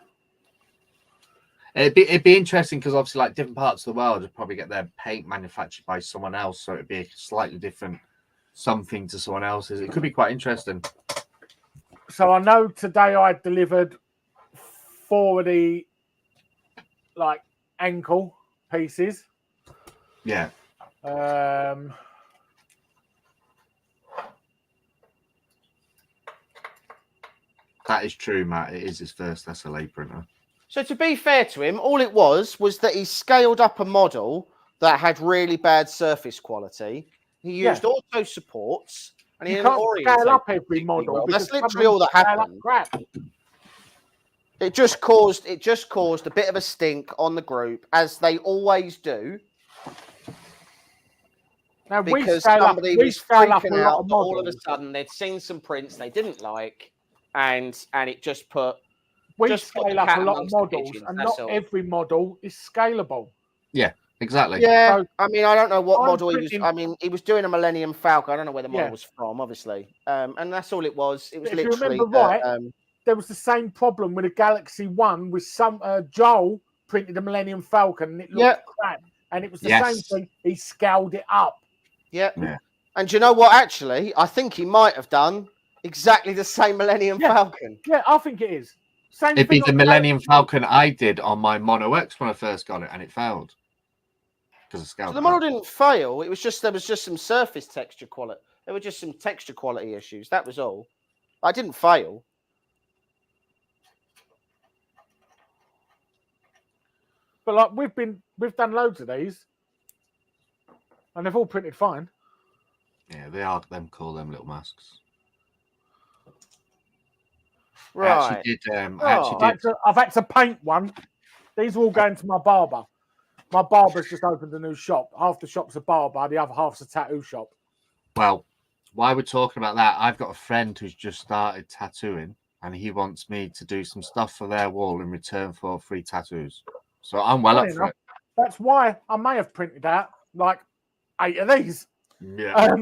It'd be interesting because obviously, like different parts of the world would probably get their paint manufactured by someone else, so it'd be a slightly different something to someone else's. It could be quite interesting. So I know today I delivered 4 of the ankle pieces. Yeah. That is true, Matt. It is his first SLA printer. So to be fair to him, all it was that he scaled up a model that had really bad surface quality. He used auto supports. And you can't scale up every model. That's literally all that happened. It just caused a bit of a stink on the group, as they always do. Now because somebody was freaking out. All of a sudden, they'd seen some prints they didn't like, and it just put. We scale up a lot of models, and not every model is scalable. Yeah. Exactly. Yeah, so, I mean, I don't know what model he was. I mean, he was doing a Millennium Falcon. I don't know where the model was from, obviously. And that's all it was. It was literally. If you remember right, there was the same problem with a Galaxy One with some Joel printed a Millennium Falcon and it looked crap. And it was the same thing. He scaled it up. Yeah. And do you know what? Actually, I think he might have done Exactly the same Millennium Yeah. Falcon. Yeah, I think it is. Same It'd be thing the on Millennium Falcon I did on my Mono X when I first got it, and it failed because of So scale. the model didn't fail. It was just there was just some surface texture quality. There were just some texture quality issues. That was all. I didn't fail. But like we've done loads of these, and they've all printed fine. Yeah, they are them cool, them little masks. Right. I actually did. I've had to paint one. These are all going to my barber. My barber's just opened a new shop. Half the shop's a barber, the other half's a tattoo shop. Well, while we're talking about that, I've got a friend who's just started tattooing, and he wants me to do some stuff for their wall in return for free tattoos. So I'm well up for it. That's why I may have printed out like 8 of these. Yeah.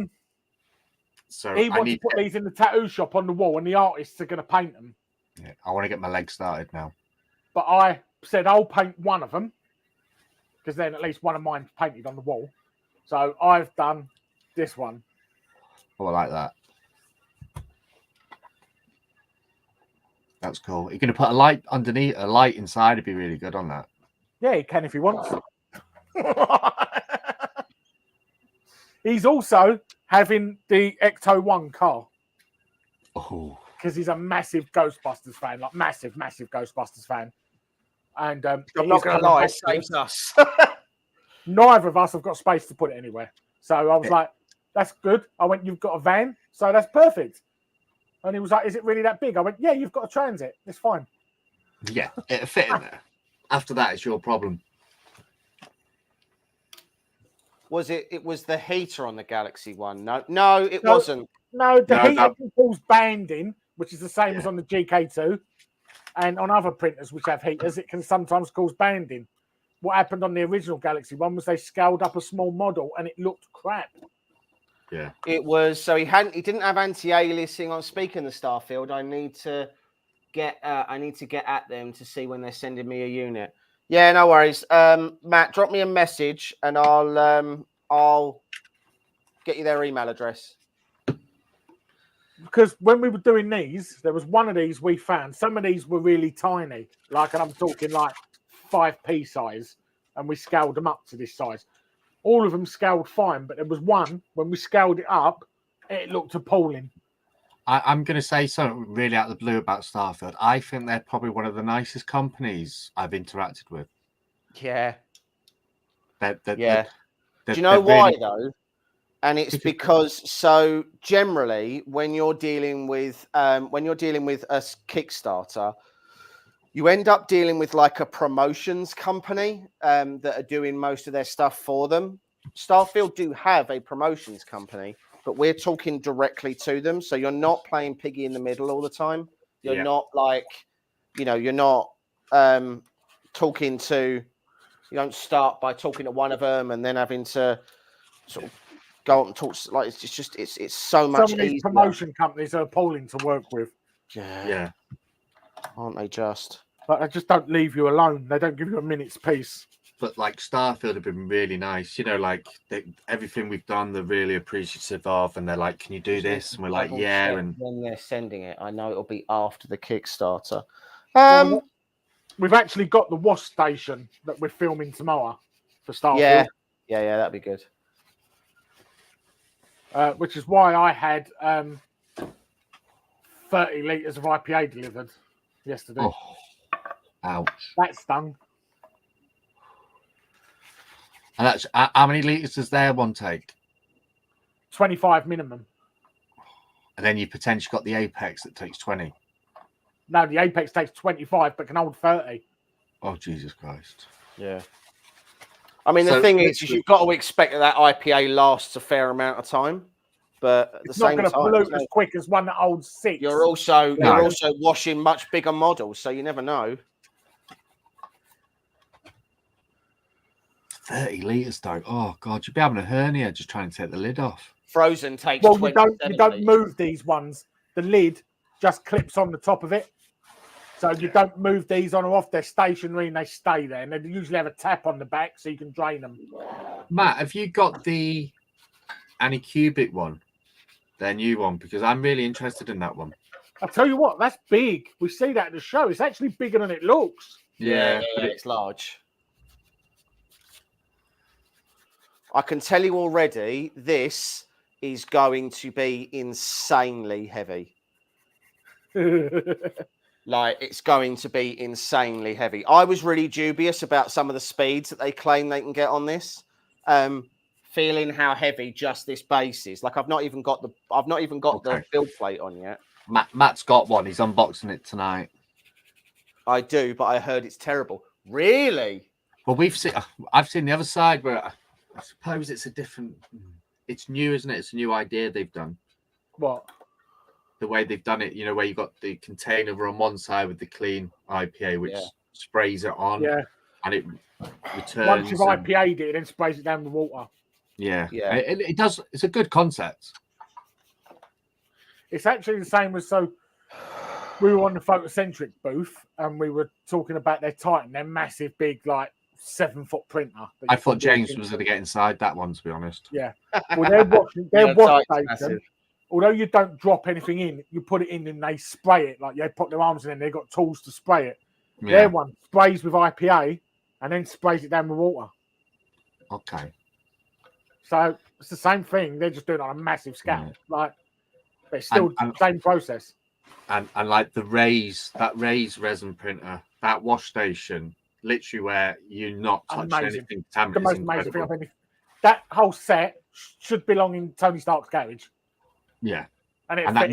So he wants to put these in the tattoo shop on the wall, and the artists are going to paint them. Yeah, I want to get my legs started now. But I said I'll paint one of them, because then at least one of mine's painted on the wall. So I've done this one. Oh, I like that. That's cool. You're going to put a light underneath, a light inside would be really good on that. Yeah, he can if he wants. He's also having the Ecto 1 car. Oh. Because he's a massive Ghostbusters fan, like massive Ghostbusters fan. And I'm not going to lie, it saves us. Neither of us have got space to put it anywhere. So I was like, that's good. I went, you've got a van, so that's perfect. And he was like, is it really that big? I went, yeah, you've got a transit. It's fine. Yeah, it'll fit in there. After that, it's your problem. Was it? It was the heater on the Galaxy one. No, it wasn't. No, the heater can cause banding, which is the same as on the GK2. And on other printers which have heaters, it can sometimes cause banding. What happened on the original Galaxy one was they scaled up a small model and it looked crap. Yeah. It was so he didn't have anti-aliasing on. Speaking of Starfield, I need to get at them to see when they're sending me a unit. Yeah, no worries. Matt, drop me a message and I'll get you their email address. Because when we were doing these, there was one of these we found. Some of these were really tiny, and I'm talking like 5p size, and we scaled them up to this size. All of them scaled fine, but there was one, when we scaled it up, it looked appalling. I'm going to say something really out of the blue about Starfield. I think they're probably one of the nicest companies I've interacted with. Yeah. Do you know why, though? And it's because so generally when you're dealing with a Kickstarter, you end up dealing with like a promotions company that are doing most of their stuff for them. Starfield do have a promotions company, but we're talking directly to them. So you're not playing piggy in the middle all the time. You're not like, you're not talking to, you don't start by talking to one of them and then having to sort of go up and talk. Like it's so much easier. Some of these promotion companies are appalling to work with. Yeah. Aren't they just? But they just don't leave you alone. They don't give you a minute's peace. But like Starfield have been really nice. Everything we've done, they're really appreciative of, and they're like, "Can you do this?" And we're like, "Yeah." And when they're sending it, I know it'll be after the Kickstarter. We've actually got the wash station that we're filming tomorrow for Starfield. Yeah, that'd be good. Which is why I had 30 litres of IPA delivered yesterday. Oh, ouch. That stung. And that's how many litres does their one take? 25 minimum. And then you potentially got the Apex that takes 20. No, the Apex takes 25, but can hold 30. Oh, Jesus Christ. Yeah. I mean, the thing is you've got to expect that IPA lasts a fair amount of time, but at the same time, it's not going to pollute as quick as one that holds 6. You're also washing much bigger models, so you never know. 30 litres, though. Oh God, you'd be having a hernia just trying to take the lid off. Frozen takes. Well, you don't move these ones. The lid just clips on the top of it. So you don't move these on or off. They're stationary and they stay there. And they usually have a tap on the back so you can drain them. Matt, have you got the Anycubic one? their new one, because I'm really interested in that one. I tell you what, that's big. We see that at the show. It's actually bigger than it looks. Yeah, it's large. I can tell you already, this is going to be insanely heavy. Like, it's going to be insanely heavy. I was really dubious about some of the speeds that they claim they can get on this. Feeling how heavy just this base is. Like, I've not even got the build plate on yet. Matt's got one. He's unboxing it tonight. I do, but I heard it's terrible. Really? Well, I've seen the other side where I suppose it's a different. It's new, isn't it? It's a new idea they've done. What? The way they've done it, you know, where you got the container on one side with the clean IPA, which sprays it on, and it returns. Once you've IPA'd it, it then sprays it down the water. Yeah. It does. It's a good concept. It's actually the same as we were on the Photocentric booth and we were talking about their Titan, their massive, big, like 7-foot printer. I thought James was going to get inside that one, to be honest. Yeah. Well, their wash station, although you don't drop anything in, you put it in and they spray it. Like, they put their arms in and they've got tools to spray it. Yeah. Their one sprays with IPA and then sprays it down with water. Okay. So it's the same thing. They're just doing it on a massive scale. Like, but it's still the same process. And like that Raise resin printer, that wash station, literally where you're not touching anything. The most amazing thing I've ever. That whole set should belong in Tony Stark's garage. Yeah. And that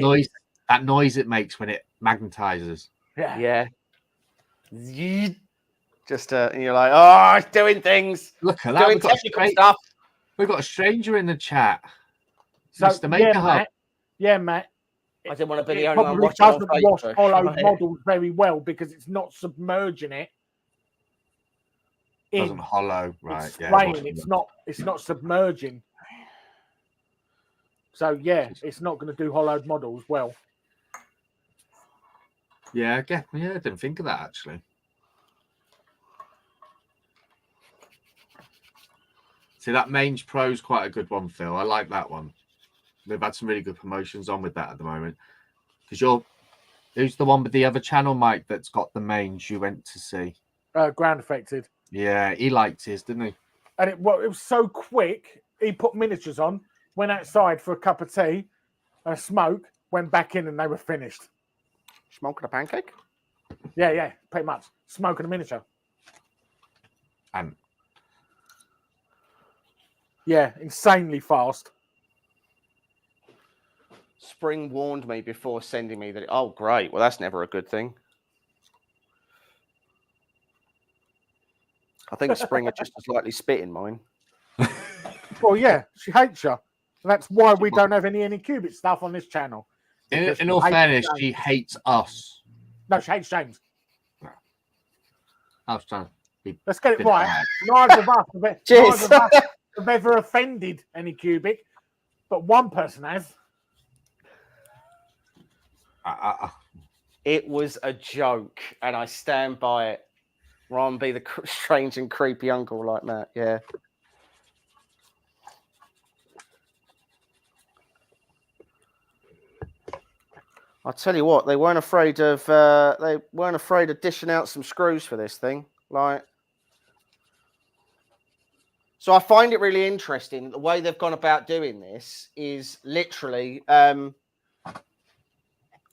noise it makes when it magnetizes. Yeah. Just and you're like, oh, it's doing things. Look at that. Doing technical stuff. We've got a stranger in the chat. So, Mr. Maker Hub. Matt. I didn't want to be the only one watching. It doesn't wash hollow models very well because it's not submerging it. It doesn't hollow, right? It's spraying. It's not submerging. So it's not going to do hollowed models well. Yeah, I didn't think of that actually. See, that Mange Pro is quite a good one, Phil. I like that one. They've had some really good promotions on with that at the moment. Because who's the one with the other channel, Mike, that's got the Mange you went to see? Ground Affected. Yeah, he liked his, didn't he? And it was so quick. He put miniatures on, went outside for a cup of tea, and a smoke, went back in, and they were finished. Smoking a pancake? Yeah, pretty much. Smoking a miniature. And insanely fast. Spring warned me before sending me that. Oh, great. Well, that's never a good thing. I think Spring are just as likely spitting mine. Well, yeah, she hates you. And that's why we don't have any Anycubic stuff on this channel. In all fairness, she hates us. No, she hates James. No. I was trying to be. Let's get it right. Neither of us have ever offended Anycubic, but one person has. It was a joke, and I stand by it. Ron be the strange and creepy uncle like that. Yeah. I'll tell you what, they weren't afraid of dishing out some screws for this thing. So I find it really interesting. The way they've gone about doing this is literally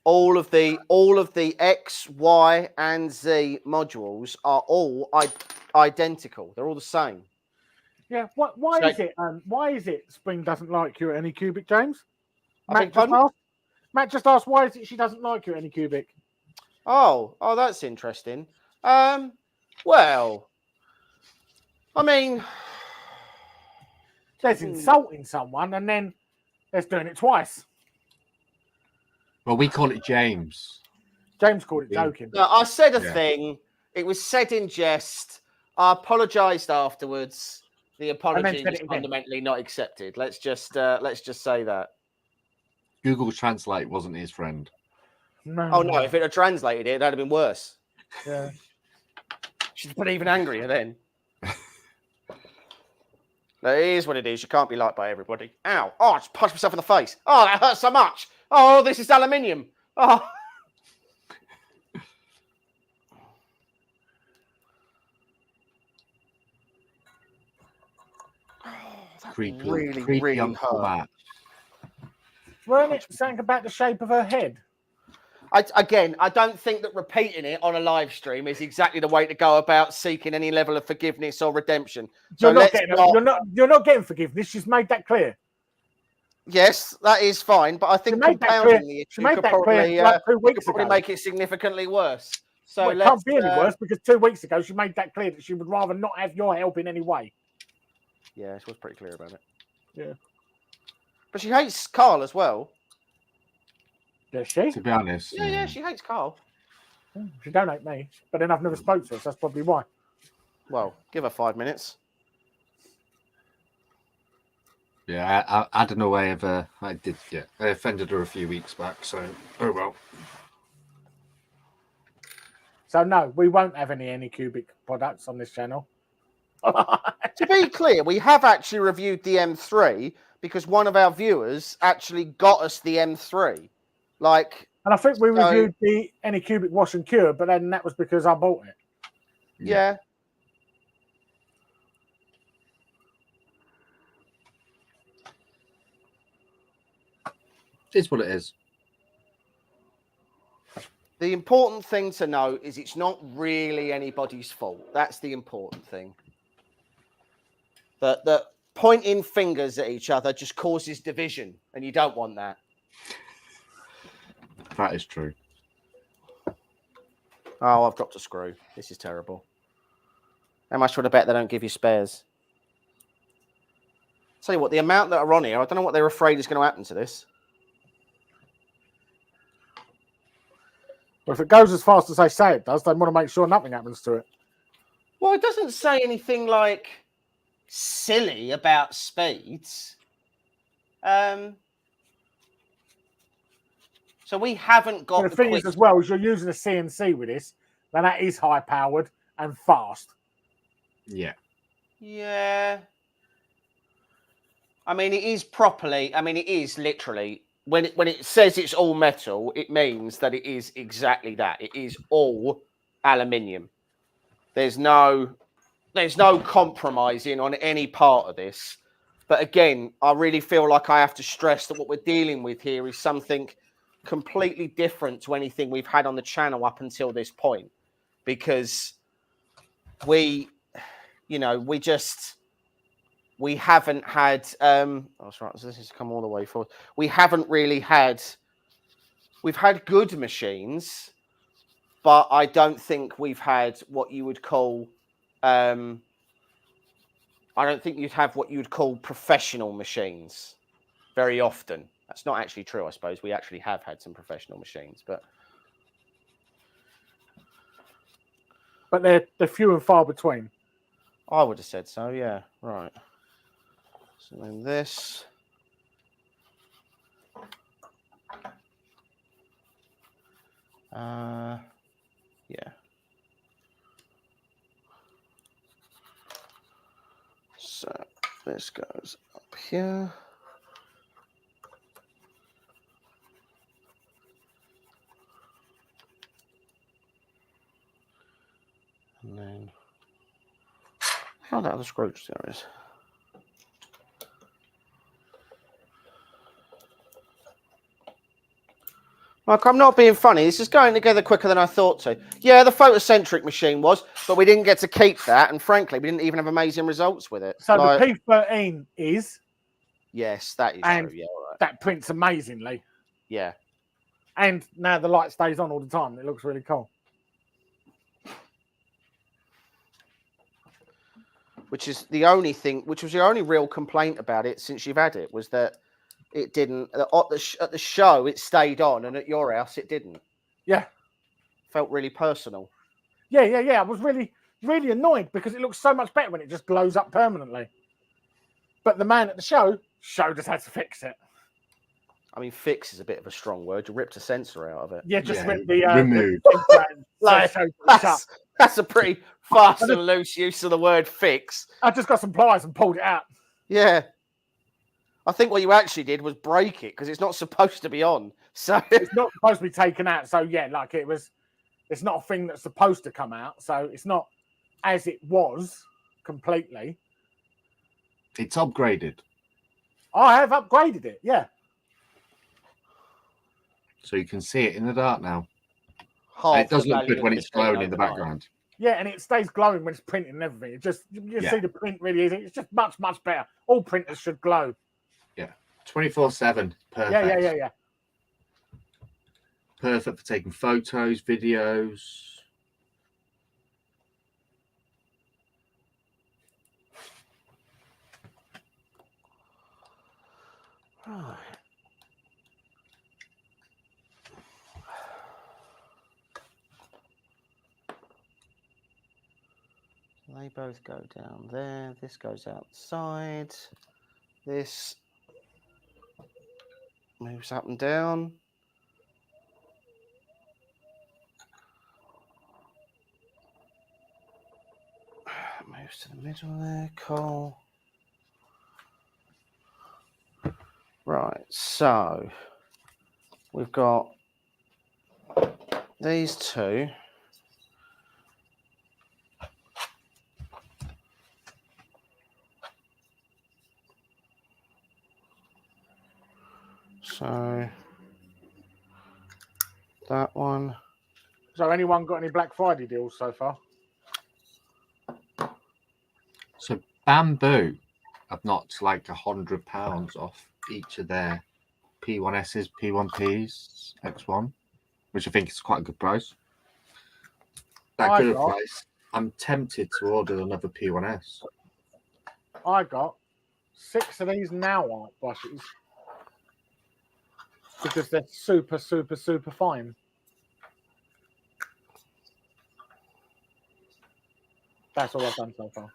all of the X, Y, and Z modules are all identical. They're all the same. Yeah. Why is it Spring doesn't like you at Anycubic, James? Matt just asked why is it she doesn't like you at Anycubic? Oh, that's interesting. Well, I mean, there's insulting someone, and then there's doing it twice. Well, we call it James. James called it joking. No, I said a thing. It was said in jest. I apologised afterwards. The apology was fundamentally not accepted. Let's just say that. Google Translate wasn't his friend. No. Oh no! If it had translated it, that'd have been worse. Yeah. She'd been even angrier then. It is what it is. You can't be liked by everybody. Ow. Oh, I just punched myself in the face. Oh, that hurts so much. Oh, this is aluminium. Oh. Creepy, really Uncle hurt. Matt. Weren't it something about the shape of her head? I don't think that repeating it on a live stream is exactly the way to go about seeking any level of forgiveness or redemption. So you're not getting forgiveness. She's made that clear. Yes, that is fine, but I think compounding the issue could probably, like 2 weeks probably ago. make it significantly worse. So it can't be any worse because 2 weeks ago she made that clear that she would rather not have your help in any way. Yeah, she was pretty clear about it. Yeah. But she hates Carl as well. Does she? To be honest. Yeah, she hates Carl. She don't hate me, but then I've never spoke to her, so that's probably why. Well, give her 5 minutes. Yeah, I don't know why I did. Yeah, I offended her a few weeks back, so oh well. So no, we won't have any Anycubic products on this channel. To be clear, we have actually reviewed the M3 because one of our viewers actually got us the M3. And I think we reviewed the Anycubic Wash and Cure, but then that was because I bought it. Yeah. It's what it is. The important thing to know is it's not really anybody's fault. That's the important thing. That pointing fingers at each other just causes division, and you don't want that. That is true. Oh, I've dropped a screw. This is terrible. How much would I bet they don't give you spares? Tell you what, the amount that are on here, I don't know what they're afraid is going to happen to this. But if it goes as fast as they say it does, they want to make sure nothing happens to it. Well, it doesn't say anything like silly about speeds. So we haven't got. But the thing is, as well, is you're using a CNC with this, then that is high powered and fast. Yeah. Yeah. I mean, it is properly. I mean, it is literally when it says it's all metal, it means that it is exactly that. It is all aluminium. There's no compromising on any part of this. But again, I really feel like I have to stress that what we're dealing with here is something completely different to anything we've had on the channel up until this point, because we haven't had oh, that's right, so this has come all the way forward. We've had good machines, but I don't think we've had what you would call I don't think you'd have what you would call professional machines very often. That's not actually true, I suppose. We actually have had some professional machines, but they're few and far between. I would have said so, yeah. Right. So then this. Yeah. So this goes up here. And then, how that other screws there is. Like, I'm not being funny. This is going together quicker than I thought to. Yeah, the photocentric machine was, but we didn't get to keep that. And frankly, we didn't even have amazing results with it. So the P13 is. Yes, that is true. Yeah, all right. That prints amazingly. Yeah. And now the light stays on all the time. It looks really cool. Which is the only thing, which was the only real complaint about it since you've had it, was that it didn't, at the show, it stayed on, and at your house, it didn't. Yeah. Felt really personal. Yeah. I was really, really annoyed because it looks so much better when it just glows up permanently. But the man at the show showed us how to fix it. I mean, fix is a bit of a strong word. You ripped a sensor out of it. Yeah, just ripped the removed. That's a pretty fast and loose use of the word fix. I just got some pliers and pulled it out. Yeah. I think what you actually did was break it because it's not supposed to be on. So It's not supposed to be taken out. So yeah, like it's not a thing that's supposed to come out. So it's not as it was completely. It's upgraded. I have upgraded it. Yeah. So you can see it in the dark now. half And it does the look value good of when the it's machine glowing in the overnight. background. Yeah, and it stays glowing when it's printing and everything. It just you Yeah. see the print really easy. It's just much better. All printers should glow. Yeah. 24/7. Perfect. Yeah. Perfect for taking photos, videos. Right. They both go down there. This goes outside. This moves up and down. Moves to the middle there. Cool. Right, so we've got these two. So that one. So anyone got any Black Friday deals so far? So Bamboo have knocked like £100 off each of their P1Ss, P1Ps, X1, which I think is quite a good price. That good a price. I'm tempted to order another P1S. I got 6 of these now art brushes because they're super fine. That's all I've done so far.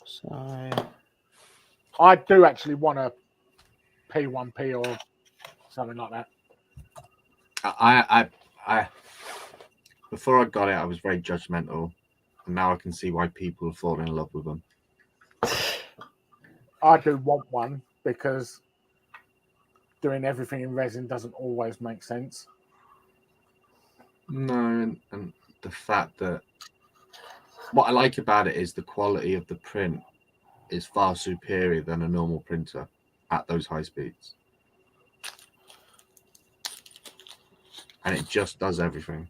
So I do actually want a P1P or something like that. I before I got it, I was very judgmental, and now I can see why people have fallen in love with them. I do want one because doing everything in resin doesn't always make sense. No, and the fact that what I like about it is the quality of the print is far superior than a normal printer at those high speeds. And it just does everything.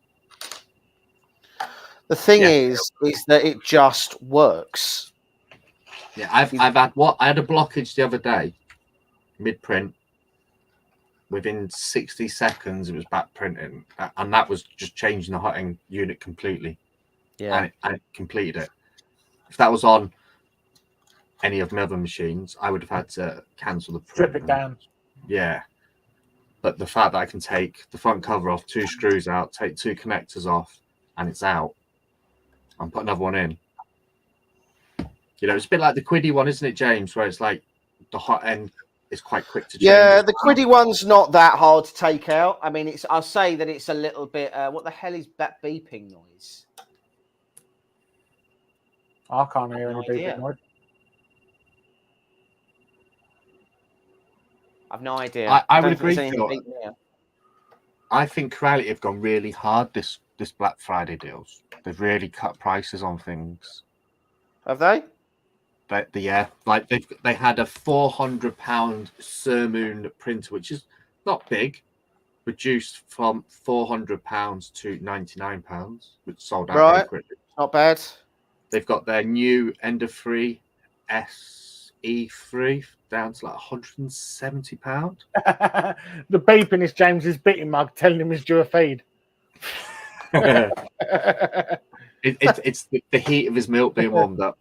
the thing is that it just works. Yeah, I've had I had a blockage the other day, mid print. Within 60 seconds, it was back printing, and that was just changing the hotting unit completely. Yeah, and it completed it. If that was on any of my other machines, I would have had to cancel the print. Strip it down. Yeah. But the fact that I can take the front cover off, 2 screws out, take 2 connectors off, and it's out, and put another one in. You know, it's a bit like the Quiddy one, isn't it, James? Where it's like the hot end is quite quick to change. Yeah, the Quiddy one's not that hard to take out. I mean, I'll say that it's a little bit. What the hell is that beeping noise? I can't hear any beeping noise. I've no idea. I would agree, Phil. There. I think Crowley have gone really hard this Black Friday deals. They've really cut prices on things. Have they? But yeah, like they had a £400 Sermoon printer, which is not big, reduced from £400 to £99, which sold out very quickly. Not bad. They've got their new Ender 3 SE3 down to like £170. The beeping is James's bitting mug telling him he's due a feed. It's the heat of his milk being warmed up.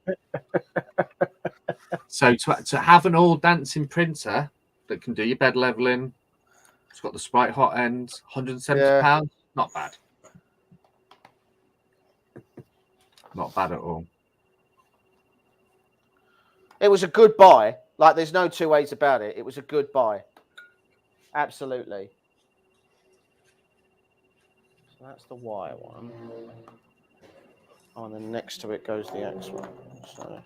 So to have an all dancing printer that can do your bed leveling, it's got the Sprite hot end, £170. Not bad. Not bad at all. It was a good buy. Like, there's no two ways about it. It was a good buy. Absolutely. So that's the Y one. Oh, and then next to it goes the X one. So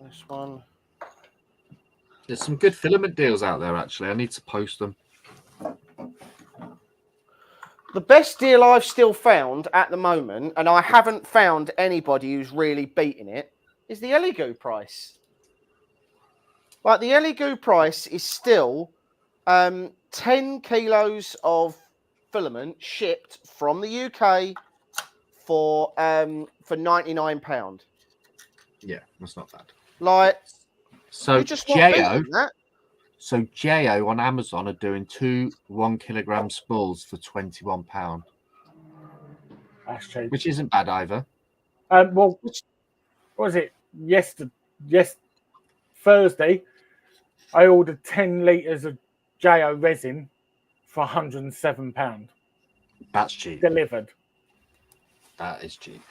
This one. There's some good filament deals out there, actually. I need to post them. The best deal I've still found at the moment, and I haven't found anybody who's really beating it, is the Elegoo price. Like the Elegoo price is still 10 kilos of filament shipped from the UK for £99. Yeah, that's not bad. Like, so you're just not beating that. So Jo on Amazon are doing 2 1 kilogram spools for £21. That's cheap. Which isn't bad either. Well, what was it? Thursday, I ordered 10 litres of Jo resin for £107. That's cheap. Delivered. That is cheap.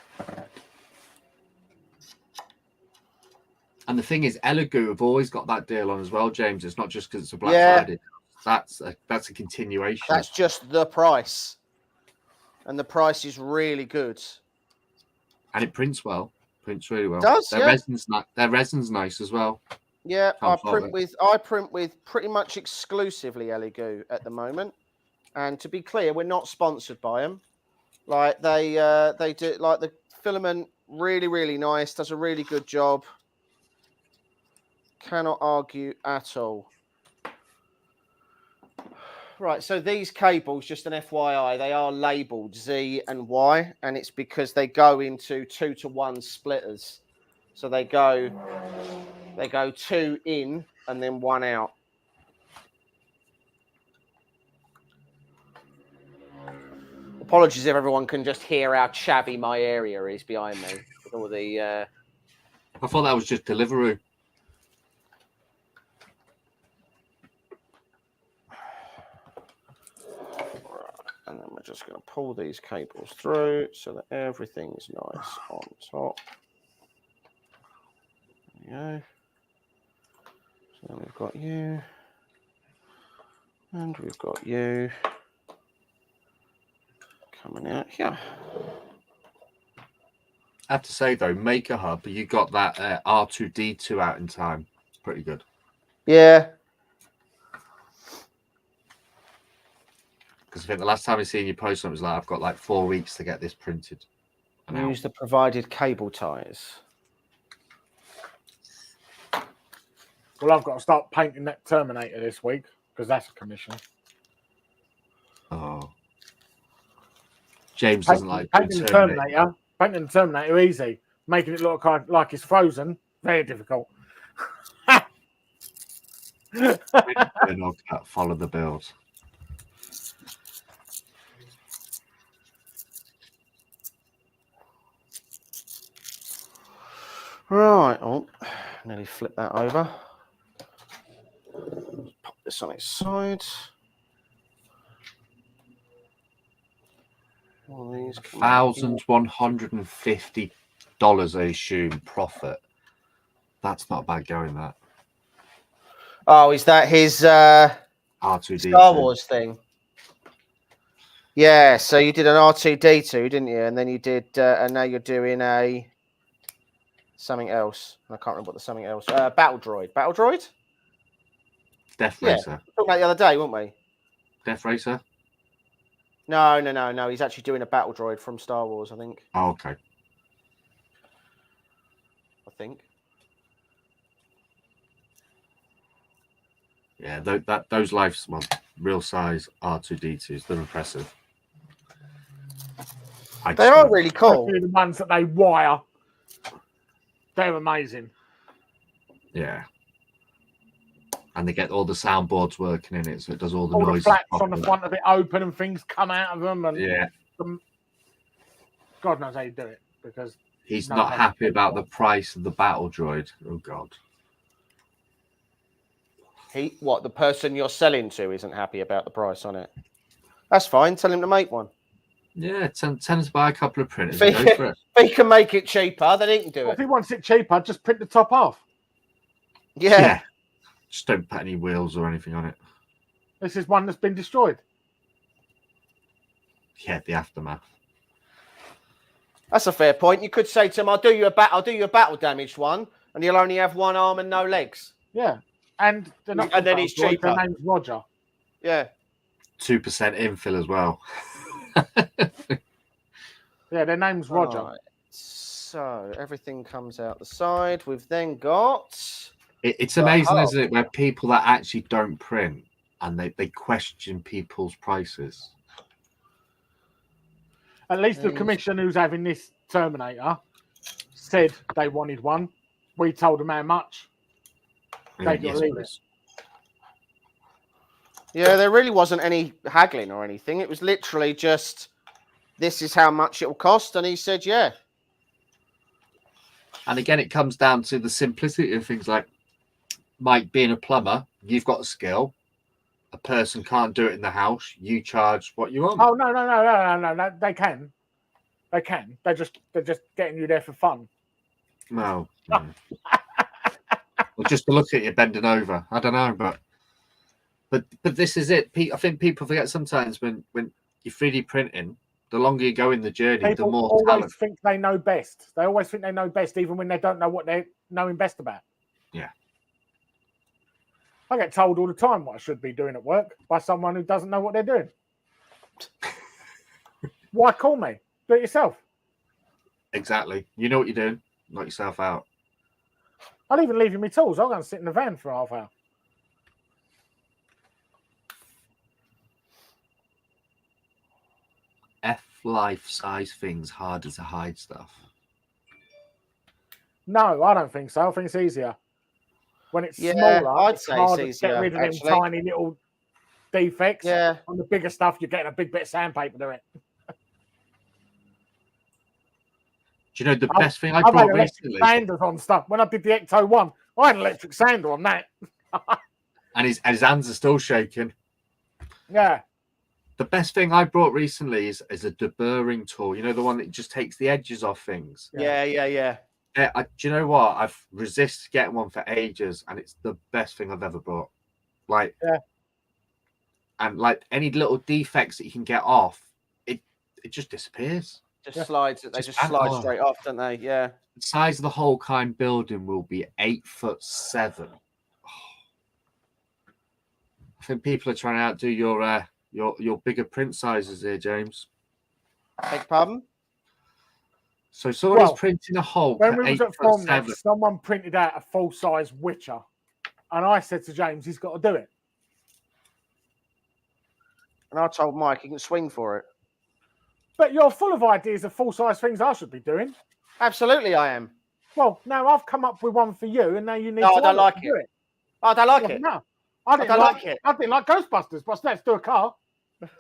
And the thing is, Elegoo have always got that deal on as well, James. It's not just because it's a Black Friday. That's a continuation. That's just the price. And the price is really good. And it prints well. Prints really well. It does, Their resin's nice as well. Yeah, I print with pretty much exclusively Elegoo at the moment. And to be clear, we're not sponsored by them. Like they do, like the filament, really, really nice. Does a really good job. Cannot argue at all. Right, so these cables, just an FYI, they are labelled Z and Y, and it's because they go into 2-to-1 splitters. So they go 2 in and then 1 out. Apologies if everyone can just hear how chavvy my area is behind me with all the. I thought that was just Deliveroo. And then we're just going to pull these cables through so that everything's nice on top. There we go. So then we've got you. And we've got you. Coming out here. I have to say, though, Maker Hub, you got that R2D2 out in time. It's pretty good. Yeah. Because I think the last time I seen you post something, it was like, I've got like 4 weeks to get this printed. Use the provided cable ties. Well, I've got to start painting that Terminator this week because that's a commission. Oh. James doesn't like painting the Terminator. Painting the Terminator easy. Making it look like it's frozen, very difficult. Follow the build. Right. Oh, nearly flip that over. Pop this on its side. All these $1,150, I assume, profit. That's not bad going, that. Oh, is that his R2D2 Star Wars thing? Yeah, so you did an R2D2, didn't you? And then you did, and now you're doing a something else. I can't remember what the something else. Battle Droid. Battle Droid? Death Yeah. Racer. We talked about the other day, weren't we? Death Racer? No. He's actually doing a Battle Droid from Star Wars, I think. Oh, okay. Yeah, those lives, well, real size R2D2s, they're impressive. They are really cool. The ones that they wire, they're amazing. Yeah. And they get all the soundboards working in it, so it does all the all noises. The flaps on the front of it open and things come out of them. And yeah. God knows how you do it because he's not happy about the price of the Battle Droid. Oh God. The person you're selling to isn't happy about the price on it. That's fine. Tell him to make one. Yeah, tell him to buy a couple of printers. If he can make it cheaper, then he can do it. If he wants it cheaper, just print the top off. Yeah. Just don't put any wheels or anything on it. This is one that's been destroyed. Yeah, the aftermath. That's a fair point. You could say to him, "I'll do you a battle damaged one, and you'll only have one arm and no legs. Yeah, and they're not. And then it's Their cheaper. name's Roger. Yeah. 2% infill as well. Yeah, their name's Roger. Right. So everything comes out the side. We've then got. It's amazing, isn't it, where people that actually don't print and they question people's prices. At least the commission who's having this Terminator said they wanted one. We told them how much. Take it or leave it. Yeah, there really wasn't any haggling or anything. It was literally just, this is how much it will cost. And he said, yeah. And again, it comes down to the simplicity of things like, Mike, being a plumber, you've got a skill. A person can't do it in the house. You charge what you want. Oh, no. They can. They can. They're just getting you there for fun. No. Well, just to look at you bending over. I don't know, but this is it. I think people forget sometimes when you're 3D printing, the longer you go in the journey, People the more always talent. think they know best. They always think they know best, even when they don't know what they're knowing best about. Yeah. I get told all the time what I should be doing at work by someone who doesn't know what they're doing. Why call me? Do it yourself. Exactly. You know what you're doing. Knock yourself out. I'll even leave you my tools. I'll go and sit in the van for half hour. Life size things harder to hide stuff. No, I don't think so. I think it's easier. When it's Yeah, smaller, I'd it's say harder it's to get easier, rid of them actually. tiny little defects. Yeah. On the bigger stuff, you're getting a big bit of sandpaper to it. Do you know the best thing I I've had brought electric recently? sanders on stuff. When I did the Ecto 1, I had an electric sander on that. And his hands are still shaking. Yeah. The best thing I brought recently is a deburring tool. You know, the one that just takes the edges off things. Yeah. Yeah, do you know what? I've resisted getting one for ages, and it's the best thing I've ever bought. Like, yeah. And like any little defects that you can get off, it just disappears. Just slides. They just slide straight off, don't they? Yeah. The size of the whole kind building will be 8'7". I think people are trying to outdo your bigger print sizes here, James. Beg pardon? So someone is printing a Hulk When at we was at 8'7". someone printed out a full-size Witcher. And I said to James, he's got to do it. And I told Mike he can swing for it. But you're full of ideas of full-size things I should be doing. Absolutely, I am. Well, now I've come up with one for you, and now you need No, to I don't like do it. I don't like Well, it. No, I don't like it. I didn't like Ghostbusters, but let's do a car.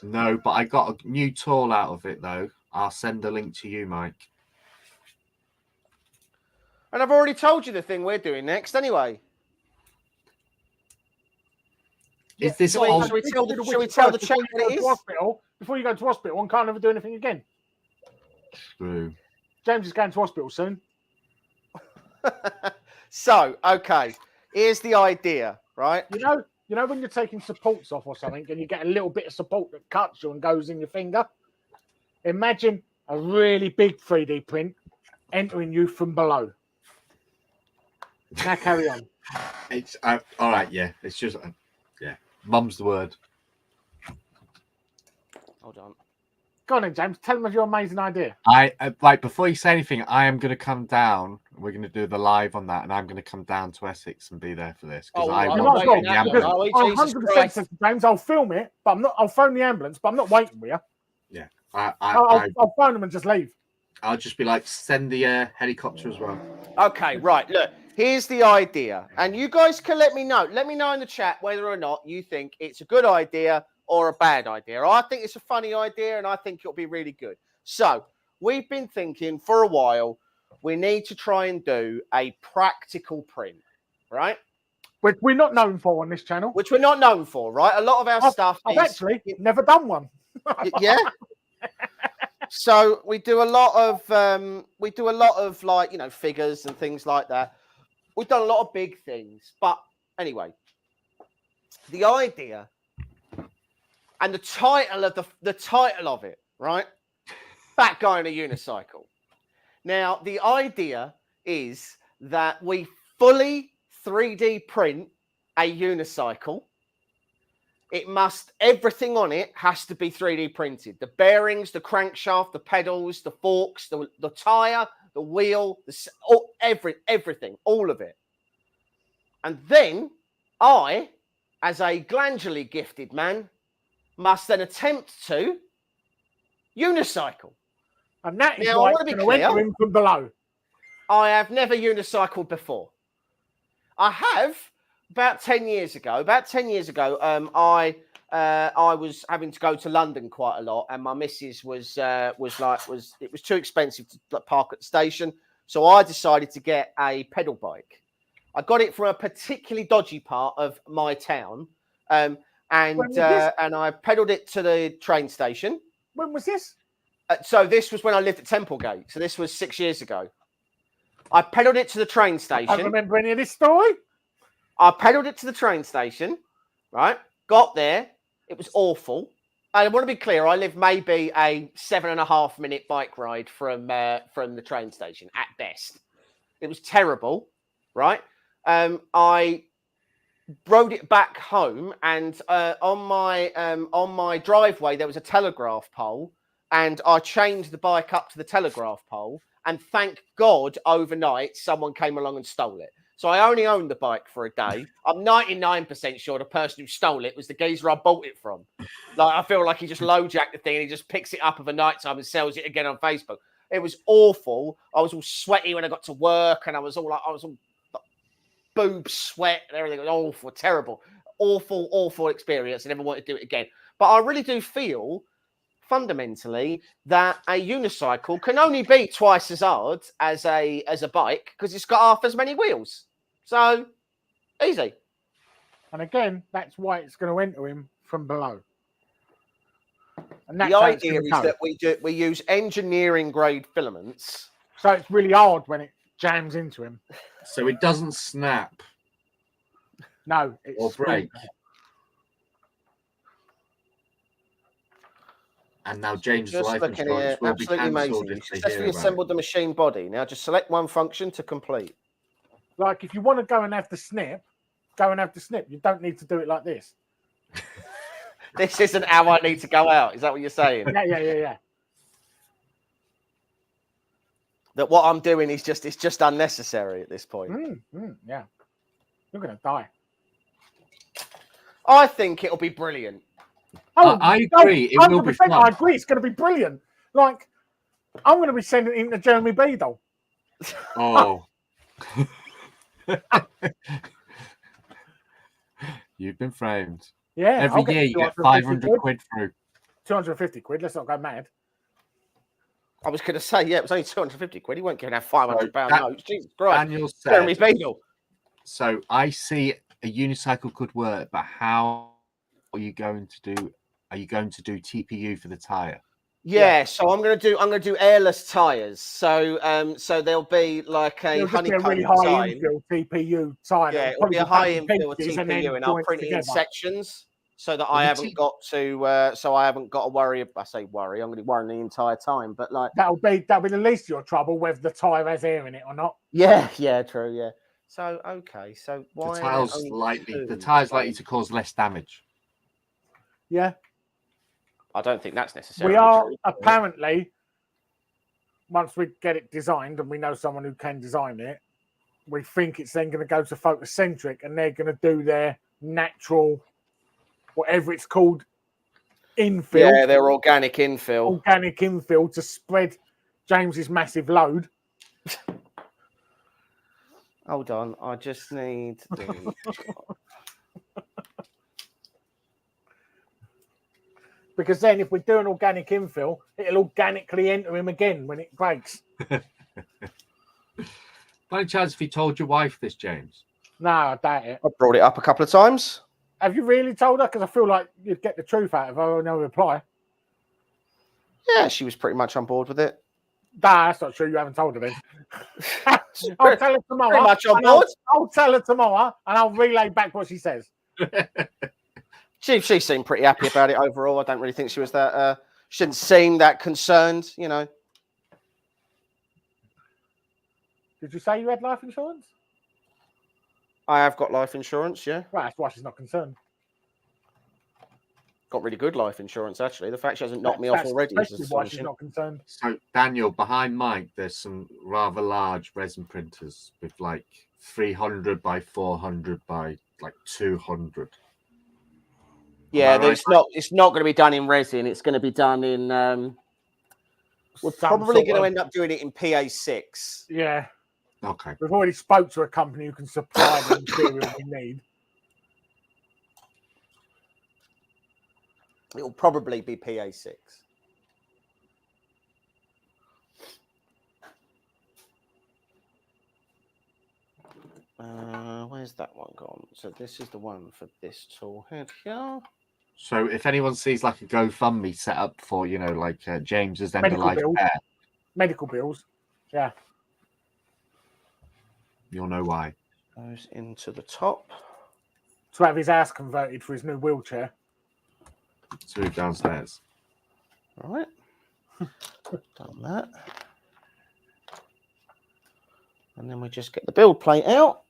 No, but I got a new tool out of it, though. I'll send a link to you, Mike. And I've already told you the thing we're doing next anyway. Is this Shall all? we tell the chat what it is? Before you go to hospital and can't ever do anything again. True. James is going to hospital soon. So, okay, here's the idea, right? You know when you're taking supports off or something and you get a little bit of support that cuts you and goes in your finger? Imagine a really big 3D print entering you from below. Now carry on. It's all right. Yeah, it's just yeah. Mum's the word. Hold on. Go on then, James. Tell them of your amazing idea. I like before you say anything. I am going to come down. We're going to do the live on that, and I'm going to come down to Essex and be there for this because I You want might to as get well, the because ambulance. I'm 100% said to James, I'll film it, but I'm not. I'll phone the ambulance, but I'm not waiting with you. Yeah, I'll phone them and just leave. I'll just be like, send the helicopter as well. Okay, right. Look, here's the idea, and you guys can let me know. Let me know in the chat whether or not you think it's a good idea or a bad idea. I think it's a funny idea, and I think it'll be really good. So we've been thinking for a while. We need to try and do a practical print, right? Which we're not known for on this channel. Which we're not known for, right? A lot of our stuff I've is actually never done one. yeah. So we do a lot of like, you know, figures and things like that. We've done a lot of big things, but anyway, the idea and the title of it, right? Fat guy on a unicycle. Now, the idea is that we fully 3D print a unicycle. It must, everything on it has to be 3D printed. The bearings, the crankshaft, the pedals, the forks, the tire, the wheel, everything, all of it. And then I, as a glandulally gifted man, must then attempt to unicycle. And that is Now, why I it's want to be going to enter clear. him from below. I have never unicycled before. I have about 10 years ago. I was having to go to London quite a lot, and my missus was it was too expensive to park at the station, so I decided to get a pedal bike. I got it from a particularly dodgy part of my town, and I pedaled it to the train station. When was this? So this was when I lived at Templegate. So this was 6 years ago. I pedaled it to the train station. I don't remember any of this story. I pedaled it to the train station, right? Got there. It was awful. I want to be clear. I live maybe a 7.5 minute bike ride from the train station at best. It was terrible, right? I rode it back home, and on my driveway there was a telegraph pole, and I chained the bike up to the telegraph pole. And thank God, overnight, someone came along and stole it. So I only owned the bike for a day. I'm 99% sure the person who stole it was the geezer I bought it from. Like, I feel like he just low-jacked the thing and he just picks it up of a night time and sells it again on Facebook. It was awful. I was all sweaty when I got to work, and I was all like, boob sweat and everything. It was awful, terrible, awful experience. I never wanted to do it again. But I really do feel fundamentally that a unicycle can only be twice as hard as a bike because it's got half as many wheels. So easy. And again, that's why it's going to enter him from below. And that's the idea is that we use engineering grade filaments. So it's really hard when it jams into him. So it doesn't snap. No, it's or break. And now James' life insurance will be cancelled if they successfully hear about assembled the machine body. Now just select one function to complete. Like if you want to go and have the snip, go and have the snip. You don't need to do it like this. This isn't how I need to go out. Is that what you're saying? Yeah. That what I'm doing is just unnecessary at this point. Yeah. You're going to die. I think it'll be brilliant. Oh, I agree. It will be fun. I agree. It's going to be brilliant. Like, I'm going to be sending him to Jeremy Beadle. Oh. You've been framed. Yeah. Every year you get 500 quid through. 250 quid. Let's not go mad. I was going to say, yeah, it was only 250 quid. He won't give out £500 notes. Jesus Christ. Daniel said, Jeremy Beadle. So I see a unicycle could work, but how are you going to do? Are you going to do TPU for the tire? Yeah, so I'm going to do airless tires. So there'll be like a honeycomb really design. high infill TPU tire. Yeah, it'll be a high infill TPU, and I'll print it in sections so that I haven't got to worry. I say worry. I'm going to be worrying the entire time, but like that'll be the least of your trouble whether the tire has air in it or not. Yeah, true. Yeah. So okay, so why the tire's likely to cause less damage. Yeah. I don't think that's necessarily We are true. apparently, once we get it designed and we know someone who can design it, we think it's then going to go to photocentric and they're going to do their natural, whatever it's called, infill. Yeah, their organic infill. Organic infill to spread James's massive load. Hold on, I just need the... Because then if we do an organic infill, it'll organically enter him again when it breaks. By any chance, have you told your wife this, James? No, I doubt it. I brought it up a couple of times. Have you really told her? Because I feel like you'd get the truth out of her and no reply. Yeah, she was pretty much on board with it. Nah, that's not true. You haven't told her then. I'll tell her tomorrow. Pretty much on board. I'll tell her tomorrow and I'll relay back what she says. She seemed pretty happy about it overall. I don't really think she was that. She didn't seem that concerned, you know. Did you say you had life insurance? I have got life insurance, yeah. Well, that's why she's not concerned. Got really good life insurance, actually. The fact she hasn't knocked me off already is especially why she's not concerned. So, Daniel, behind Mike, there's some rather large resin printers with like 300 by 400 by like 200. Yeah, Right? it's not going to be done in resin. It's going to be done in. We're probably going to end up doing it in PA6. Yeah. Okay. We've already spoke to a company who can supply the material we need. It will probably be PA6. Where's that one gone? So this is the one for this tool head here. So if anyone sees like a GoFundMe set up for, you know, like James's end of life care, medical bills, yeah, you'll know why. Goes into the top. To have his house converted for his new wheelchair. Let's move downstairs. All right. Done that. And then we just get the build plate out.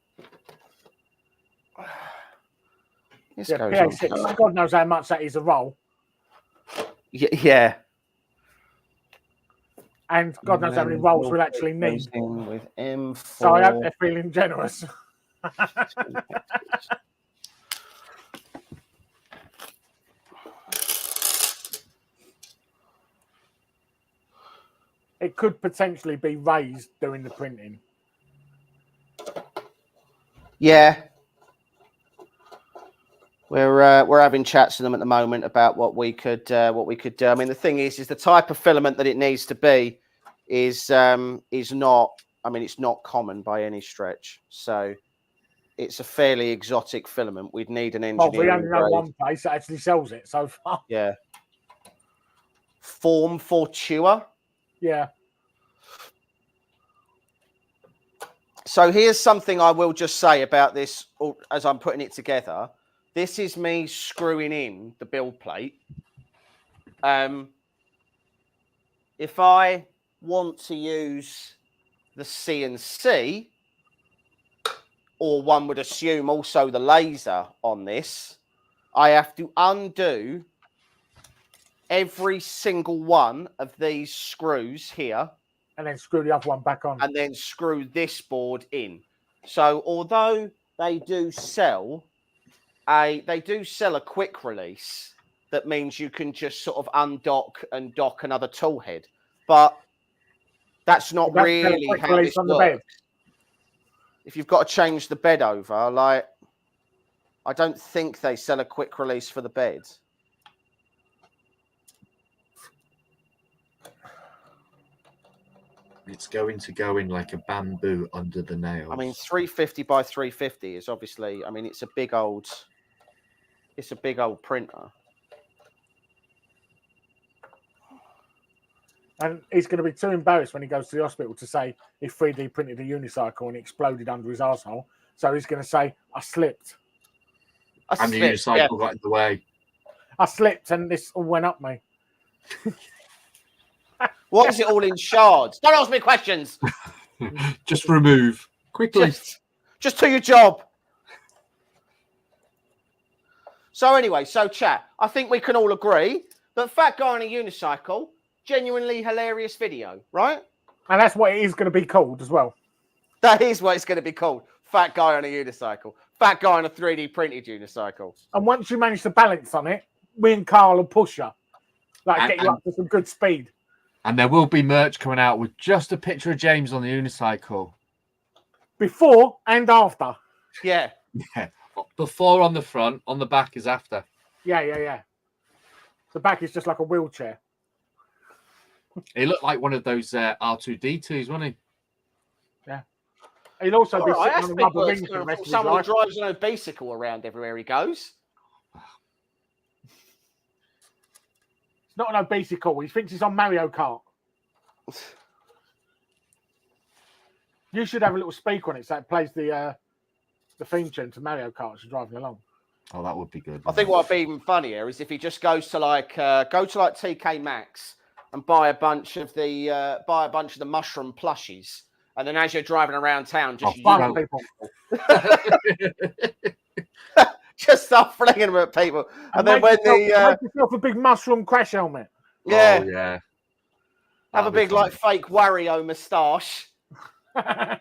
This Yeah, goes PA6, on. God knows how much that is a roll. Yeah. And God knows how many rolls we'll actually need. With M4. So I hope they're feeling generous. It could potentially be raised doing the printing. Yeah. We're having chats with them at the moment about what we could do. I mean, the thing is the type of filament that it needs to be is not. I mean, it's not common by any stretch. So it's a fairly exotic filament. We'd need an engineer. Well, we only know one place that actually sells it so far. Yeah. Form Fortua. Yeah. So here's something I will just say about this as I'm putting it together. This is me screwing in the build plate. If I want to use the CNC, or one would assume also the laser on this, I have to undo every single one of these screws here. And then screw the other one back on. And then screw this board in. So although they do sell a quick release, that means you can just sort of undock and dock another tool head. But that's not really how this works. If you've got to change the bed over, like, I don't think they sell a quick release for the bed. It's going to go in like a bamboo under the nails. I mean, 350 by 350 is obviously, I mean, it's a big old printer. And he's going to be too embarrassed when he goes to the hospital to say he 3D printed a unicycle and it exploded under his arsehole. So he's going to say, I slipped. And the unicycle got in the way. I slipped and this all went up me. Why is it all in shards? Don't ask me questions. Just remove quickly. Just do your job. So anyway, chat. I think we can all agree that Fat Guy on a Unicycle, genuinely hilarious video, right? And that's what it is going to be called as well. That is what it's going to be called. Fat Guy on a Unicycle. Fat Guy on a 3D printed unicycle. And once you manage to balance on it, me and Carl will push you. Get you up to some good speed. And there will be merch coming out with just a picture of James on the unicycle. Before and after. Yeah. Yeah. Before on the front, on the back is after. Yeah. The back is just like a wheelchair. He looked like one of those R2D2s, wasn't he? Yeah. He'll also be sitting on a rubber ring for the rest of his life. Someone drives an obesicle around everywhere he goes. It's not an obesicle. He thinks he's on Mario Kart. You should have a little speaker on it so it plays the theme tune to Mario Kart as you're driving along. Oh, that would be good. I think what would be even funnier is if he just goes to TK Maxx and buy a bunch of the mushroom plushies And then as you're driving around town, just Fun people. just start flinging them at people. And then when make yourself a big mushroom crash helmet. yeah, Oh, yeah. have a big like fake Wario moustache. Oh,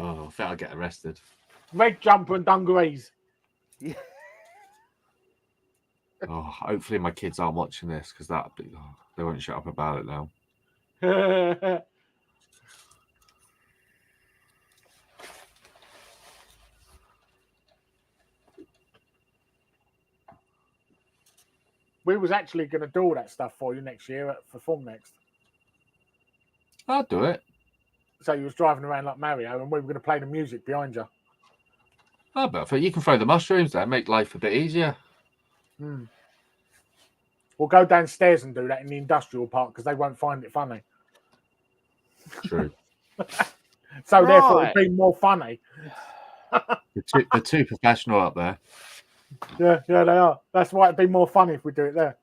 I think I'll get arrested. Red jumper and dungarees. Yeah. Oh, hopefully my kids aren't watching this because they won't shut up about it now. We was actually going to do all that stuff for you next year for Form Next. I'll do it. So you was driving around like Mario, and we were going to play the music behind you. Oh, but you can throw the mushrooms there, make life a bit easier. We'll go downstairs and do that in the industrial park because they won't find it funny. True. So therefore, it'd be more funny. They're too professional up there. Yeah, they are. That's why it'd be more funny if we do it there.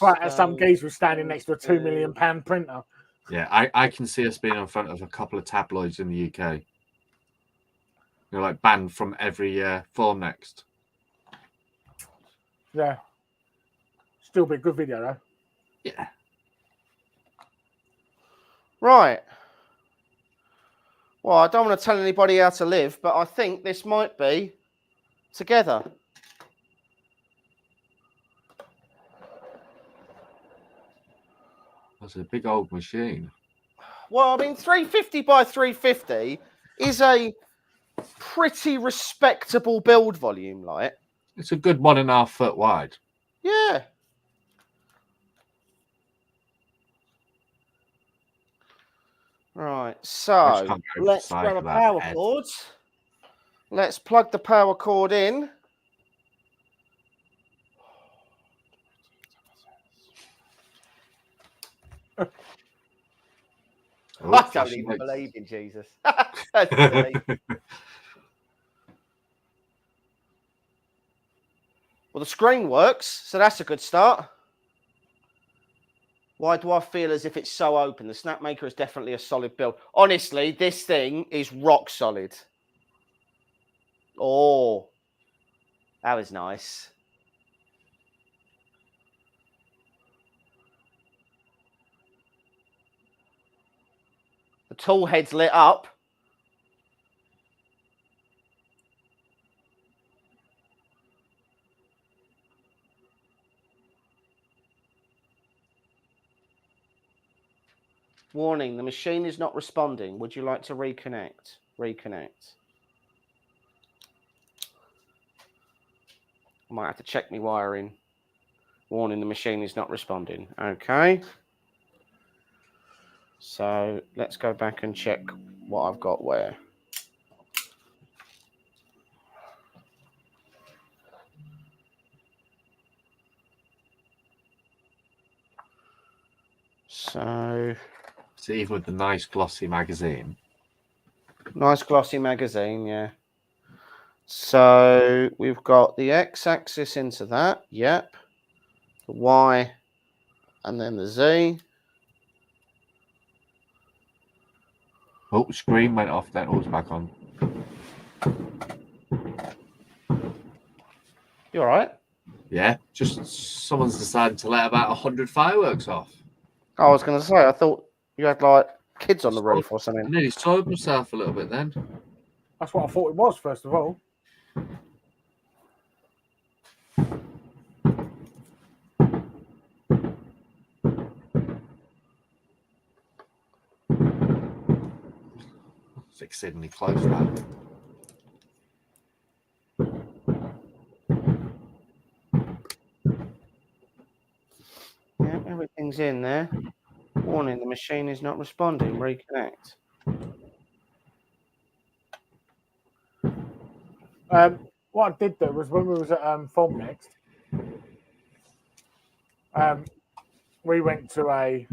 Right, some geezer was standing next to a £2 million printer. Yeah, I can see us being in front of a couple of tabloids in the UK. You're like banned from every Form Next. Yeah. Still be a good video, though. Yeah. Right. Well, I don't want to tell anybody how to live, but I think this might be together. That's a big old machine. Well, I mean, 350 by 350 is a pretty respectable build volume, like. It's a good 1.5 foot wide. Yeah. Right, so let's grab a power cord. Let's plug the power cord in. I don't even believe in Jesus. That's silly. Well, the screen works, so that's a good start. Why do I feel as if it's so open? The snapmaker is definitely a solid build. Honestly, this thing is rock solid. Oh, that was nice. The tool head's lit up. Warning, the machine is not responding. Would you like to reconnect? Reconnect. I might have to check my wiring. Warning, the machine is not responding. Okay. So let's go back and check what I've got where. So even with the nice glossy magazine. Nice glossy magazine, yeah. So we've got the x-axis into that, yep. The y, and then the z. Oh, screen went off, then it was back on. You all right? Yeah, just someone's decided to let about 100 fireworks off. I was going to say, I thought you had like kids on the roof or something. I nearly soiled myself a little bit then. That's what I thought it was, first of all. It's exceedingly close, that. Yeah, everything's in there. Warning, the machine is not responding. Reconnect. What I did do was when we was at Form Next, we went to a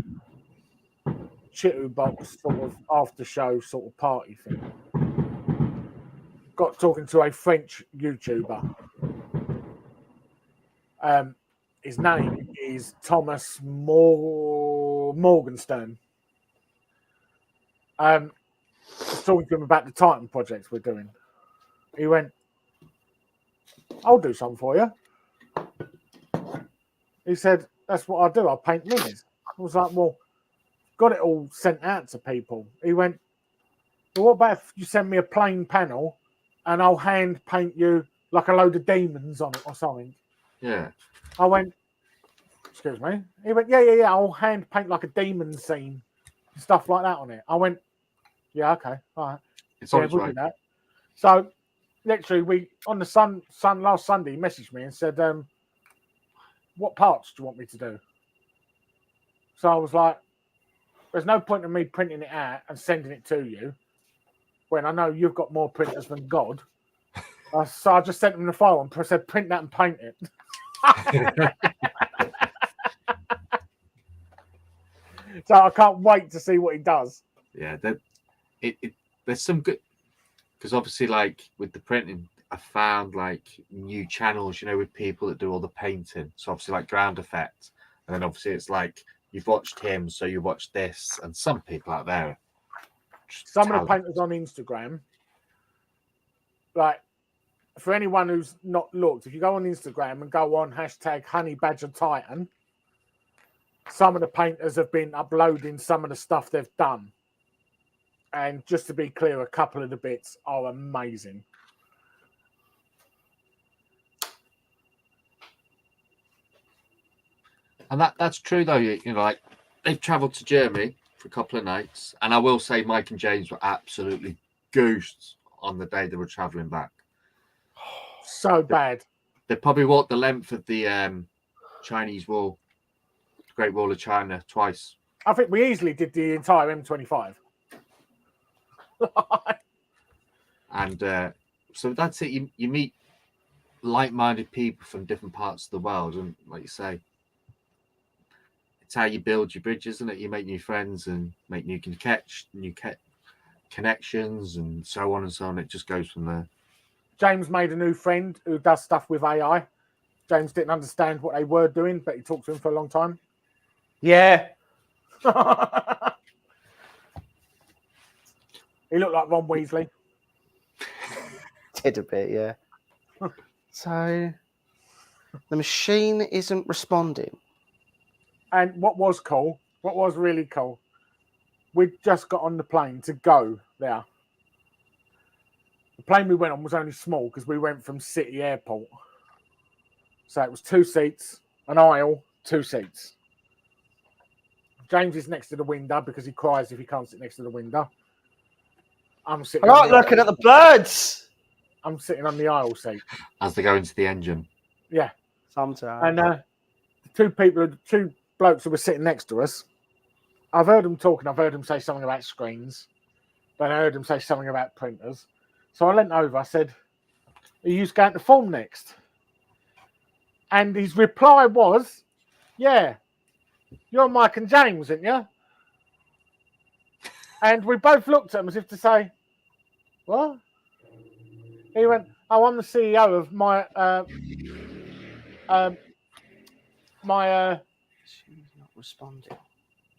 Chitu box sort of after show sort of party thing. Got talking to a French YouTuber. his name is Thomas Morgenstern. I was talking to him about the Titan projects we're doing. He went, I'll do something for you. He said, that's what I do. I paint minis. I was like, well, got it all sent out to people. He went, well, what about if you send me a plain panel and I'll hand paint you like a load of demons on it or something? Yeah. I went, excuse me. He went, yeah. I'll hand paint like a demon scene and stuff like that on it. I went, yeah, okay, all right. It's on Yeah, its we'll way. do that. So, literally, we on the last Sunday, he messaged me and said, what parts do you want me to do? So I was like, there's no point in me printing it out and sending it to you when I know you've got more printers than God. So I just sent him the file and said, print that and paint it. So I can't wait to see what he does. Yeah, there's some good, because obviously, like with the printing, I found like new channels, you know, with people that do all the painting. So obviously, like Ground Effect, and then obviously it's like you've watched him, so you watch this, and some people out there. Some of the painters on Instagram, like for anyone who's not looked, if you go on Instagram and go on #HoneyBadgerTitan, some of the painters have been uploading some of the stuff they've done. And just to be clear, a couple of the bits are amazing. And that's true though. You know, like they've travelled to Germany for a couple of nights, and I will say Mike and James were absolutely goosed on the day they were travelling back. So bad. They probably walked the length of the Chinese Wall, Great Wall of China, twice. I think we easily did the entire M25. And so that's it. You meet like-minded people from different parts of the world, and like you say, it's how you build your bridges, isn't it? You make new friends and make new connections, and so on and so on. It just goes from there. James made a new friend who does stuff with AI. James didn't understand what they were doing, but he talked to him for a long time. Yeah. He looked like Ron Weasley. Did a bit, yeah. So the machine isn't responding. And what was really cool, we just got on the plane to go there. The plane we went on was only small because we went from City Airport. So it was 2 seats, an aisle, 2 seats. James is next to the window because he cries if he can't sit next to the window. I'm sitting. I like looking at the birds. I'm sitting on the aisle seat as they go into the engine. Yeah, sometimes. And the two blokes who were sitting next to us, I've heard them talking. I've heard them say something about screens, but I heard them say something about printers. So I leant over. I said, "Are you going to film next?" And his reply was, "Yeah, you're Mike and James, aren't you?" And we both looked at him as if to say, "What?" He went, "Oh, I'm the CEO of my She's not responding.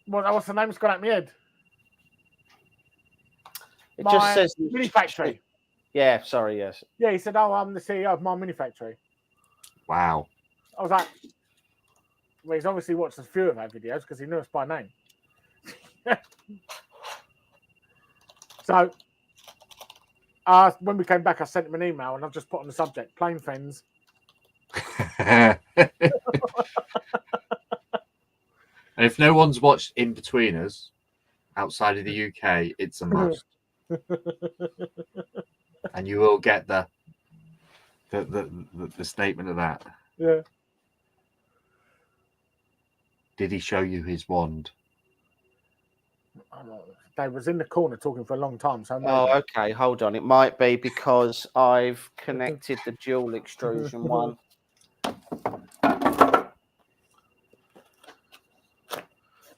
what's the name? It's gone out of my head. It My just says mini factory." Yeah, sorry, yes. Yeah, he said, "Oh, I'm the CEO of my mini factory." Wow. I was like, well, he's obviously watched a few of our videos because he knew us by name. So, when we came back, I sent him an email and I've just put on the subject, plane friends. And if no one's watched In Between Us outside of the UK, it's a must. And you will get the statement of that. Yeah. Did he show you his wand? They was in the corner talking for a long time. So maybe. Oh, okay. Hold on. It might be because I've connected the dual extrusion one.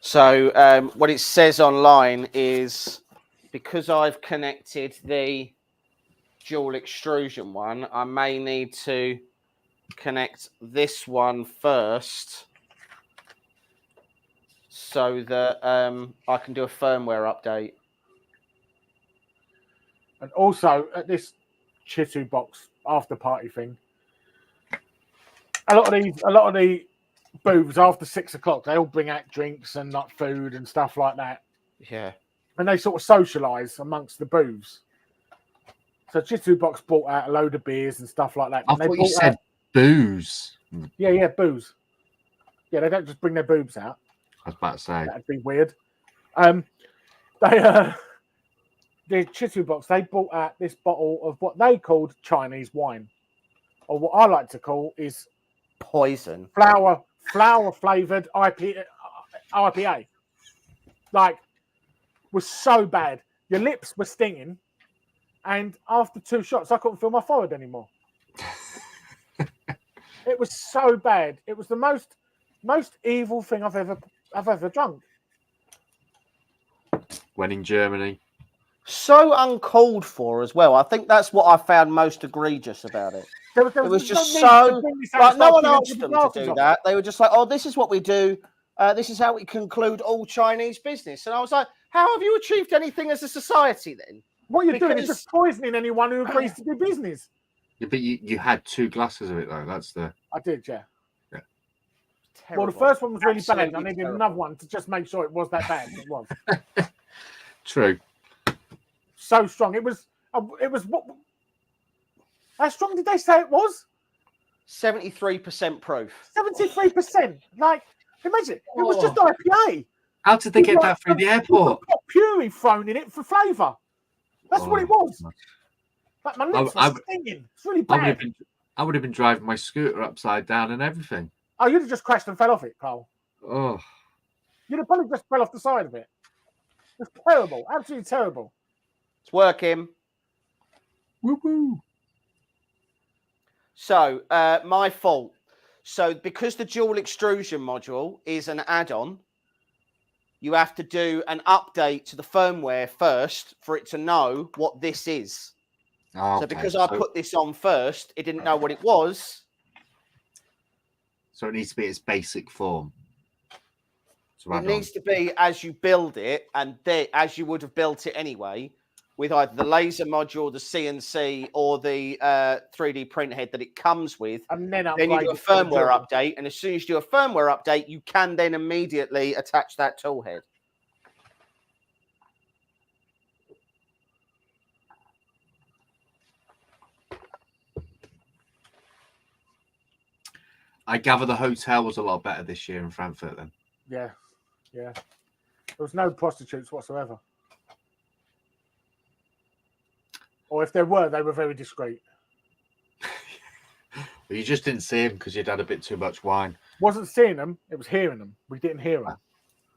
So what it says online is because I've connected the dual extrusion one, I may need to connect this one first so that I can do a firmware update. And also at this Chitu box after party thing, a lot of the booths after 6 o'clock, they all bring out drinks and like food and stuff like that. Yeah. And they sort of socialise amongst the booths. So Chitu box brought out a load of beers and stuff like that. I And they thought you brought said booze. yeah, booze. Yeah, they don't just bring their boobs out. I was about to say. That'd be weird. The Chitu box, they brought out this bottle of what they called Chinese wine, or what I like to call is Poison. flower flavored IPA. Like, was so bad. Your lips were stinging, and after 2 shots, I couldn't feel my forehead anymore. It was so bad. It was the most evil thing I've ever drunk. When in Germany. So uncalled for as well. I think that's what I found most egregious about it. It was just so like no one asked them to do that. They were just like, "Oh, this is what we do. This is how we conclude all Chinese business." And I was like, "How have you achieved anything as a society then?" What you're doing is just poisoning anyone who agrees to do business. Yeah, but you had 2 glasses of it though. That's the. I did, yeah. Yeah. Well, the first one was really bad. Absolutely I needed terrible. another one to just make sure it was that bad. It was True. so strong. It was what? How strong did they say it was? 73% proof. 73%. Like, imagine it was just IPA. How did they get that through the airport? Got puree thrown in it for flavour. That's what it was. Like, my lips were stinging. It's really bad. I would have been driving my scooter upside down and everything. Oh, you'd have just crashed and fell off it, Cole. Oh. You'd have probably just fell off the side of it. It's terrible. Absolutely terrible. It's working. Woo-woo. So, my fault. So, because the dual extrusion module is an add-on, you have to do an update to the firmware first for it to know what this is. Oh, so, because I put this on first, it didn't know what it was. So, it needs to be its basic form. It needs to be as you build it, and as you would have built it anyway, with either the laser module, the CNC, or the 3D print head that it comes with. And then you do a firmware update, and as soon as you do a firmware update, you can then immediately attach that tool head. I gather the hotel was a lot better this year in Frankfurt then. Yeah. Yeah. There was no prostitutes whatsoever. Or if there were, they were very discreet. Well, you just didn't see him because you'd had a bit too much wine. Wasn't seeing them, it was hearing them. We didn't hear them.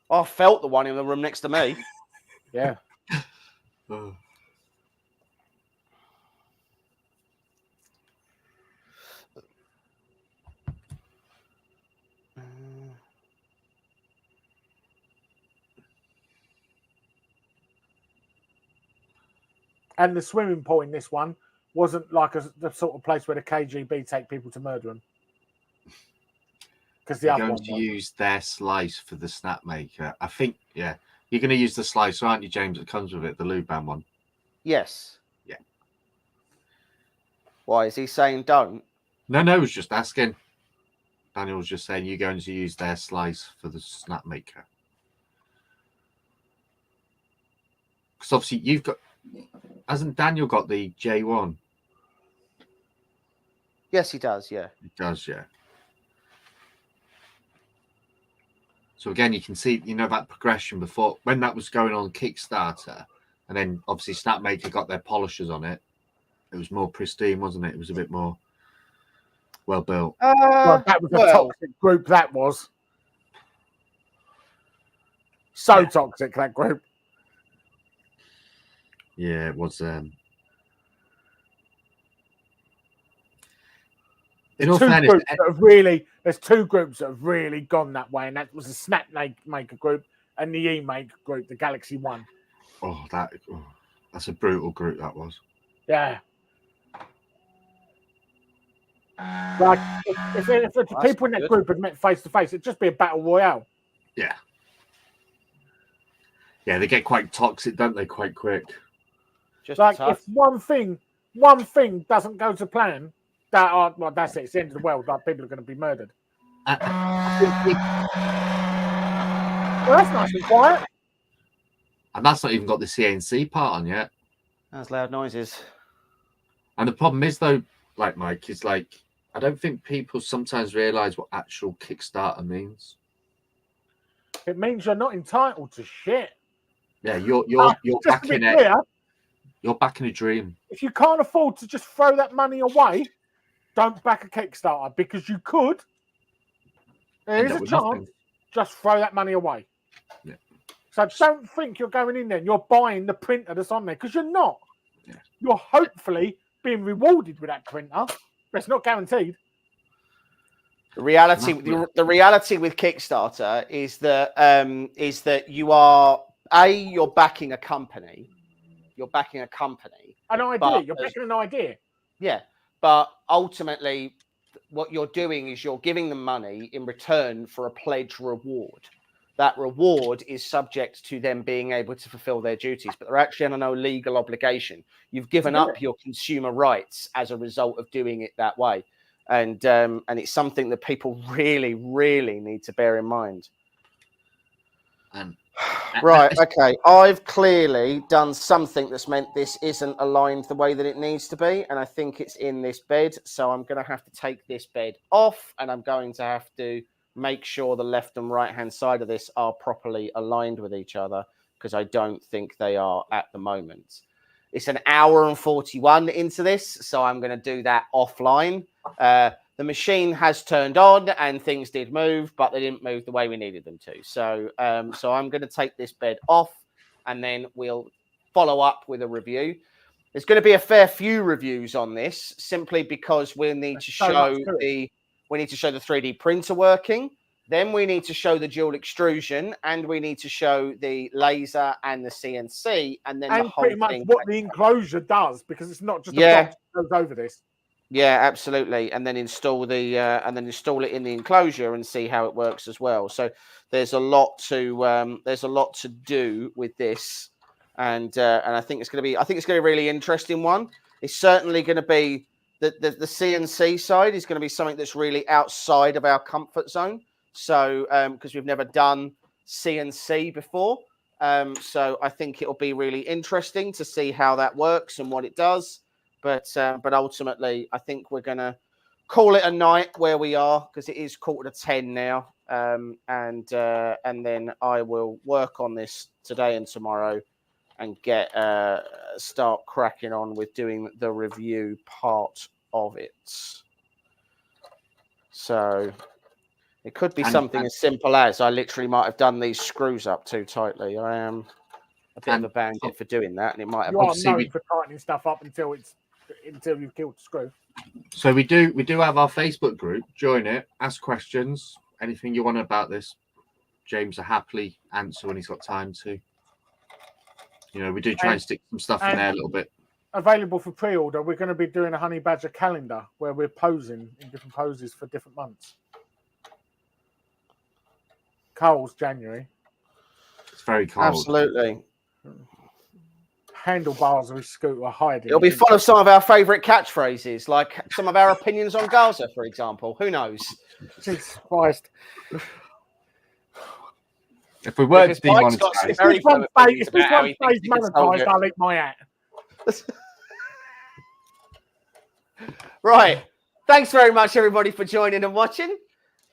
I felt the one in the room next to me. Yeah. Oh. And the swimming pool in this one wasn't like the sort of place where the KGB take people to murder them. Because You're going to use their slice for the snapmaker. I think, yeah. You're going to use the slice, aren't you, James, that comes with it, the Luban one? Yes. Yeah. Why, is he saying don't? No, I was just asking. Daniel was just saying you're going to use their slice for the snapmaker. Because obviously you've got... Hasn't Daniel got the J1? Yes, he does, yeah. He does, yeah. So again, you can see, you know, that progression before, when that was going on Kickstarter, and then obviously Snapmaker got their polishers on it. It was more pristine, wasn't it? It was a bit more well built. Well, that was a toxic group, that was. So toxic, that group. Yeah, it was. In all fairness, there's 2 groups that have really gone that way, and that was the Snapmaker group and the E-Make group, the Galaxy One. Oh, that's a brutal group, that was. Yeah. Like, if the people in that good. group had met face to face, it'd just be a battle royale. Yeah. Yeah, they get quite toxic, don't they? Quite quick. Just Like, tough. if one thing doesn't go to plan, that's it. It's the end of the world. Like, people are going to be murdered. I think Well, that's nice and quiet. and that's not even got the CNC part on yet. That's loud noises. And the problem is, though, like Mike, is like I don't think people sometimes realise what actual Kickstarter means. It means you're not entitled to shit. Yeah, you're Just backing to be it. clear, You're backing a dream. if you can't afford to just throw that money away, don't back a Kickstarter because you could. There End is up a with chance. nothing. Just throw that money away. Yeah. So don't think you're going in there and you're buying the printer that's on there because you're not. Yeah. You're hopefully being rewarded with that printer, but it's not guaranteed. The reality with Kickstarter is that you are you're backing a company. You're backing a company. An idea. You're backing an idea. Yeah, but ultimately, what you're doing is you're giving them money in return for a pledge reward. That reward is subject to them being able to fulfill their duties, but they're actually under no legal obligation. You've given up your consumer rights as a result of doing it that way. And it's something that people really, really need to bear in mind. Right, okay. I've clearly done something that's meant this isn't aligned the way that it needs to be, and I think it's in this bed, so I'm going to have to take this bed off, and I'm going to have to make sure the left and right-hand side of this are properly aligned with each other, because I don't think they are at the moment. It's an hour and 41 into this, so I'm going to do that offline. The machine has turned on and things did move, but they didn't move the way we needed them to. So I'm going to take this bed off and then we'll follow up with a review. There's going to be a fair few reviews on this simply because we need to show the 3D printer working. Then we need to show the dual extrusion and we need to show the laser and the CNC and then the whole pretty much thing. What the enclosure does, because it's not just a box that goes over this. Yeah, absolutely, and then install it in the enclosure and see how it works as well. So there's a lot to do with this, and I think it's going to be a really interesting one. It's certainly going to be the CNC side is going to be something that's really outside of our comfort zone. So because we've never done CNC before, so I think it'll be really interesting to see how that works and what it does. But ultimately, I think we're going to call it a night where we are because it is 9:45 now. And then I will work on this today and tomorrow and start cracking on with doing the review part of it. So it could be something as simple as I literally might have done these screws up too tightly. I am a bit of a bandit for doing that, and it might have. You are known for tightening stuff up until you've killed the screw. So we do have our Facebook group. Join it. Ask questions. Anything you want about this, James will happily answer when he's got time to. We do try and stick some stuff in there a little bit. Available for pre-order. We're going to be doing a Honey Badger calendar where we're posing in different poses for different months. Cole's January. It's very cold. Absolutely. Handlebars of his scooter hiding. It'll be full of some of our favourite catchphrases, like some of our opinions on Gaza, for example. Who knows? Jesus Christ. If we weren't demonetized. If this one stays monetized, I'll eat my hat. Right. Thanks very much, everybody, for joining and watching.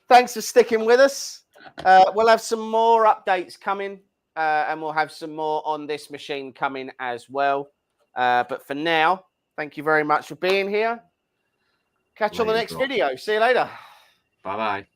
Thanks for sticking with us. We'll have some more updates coming. And we'll have some more on this machine coming as well. But for now, thank you very much for being here. Catch you on the next video. See you later. Bye-bye.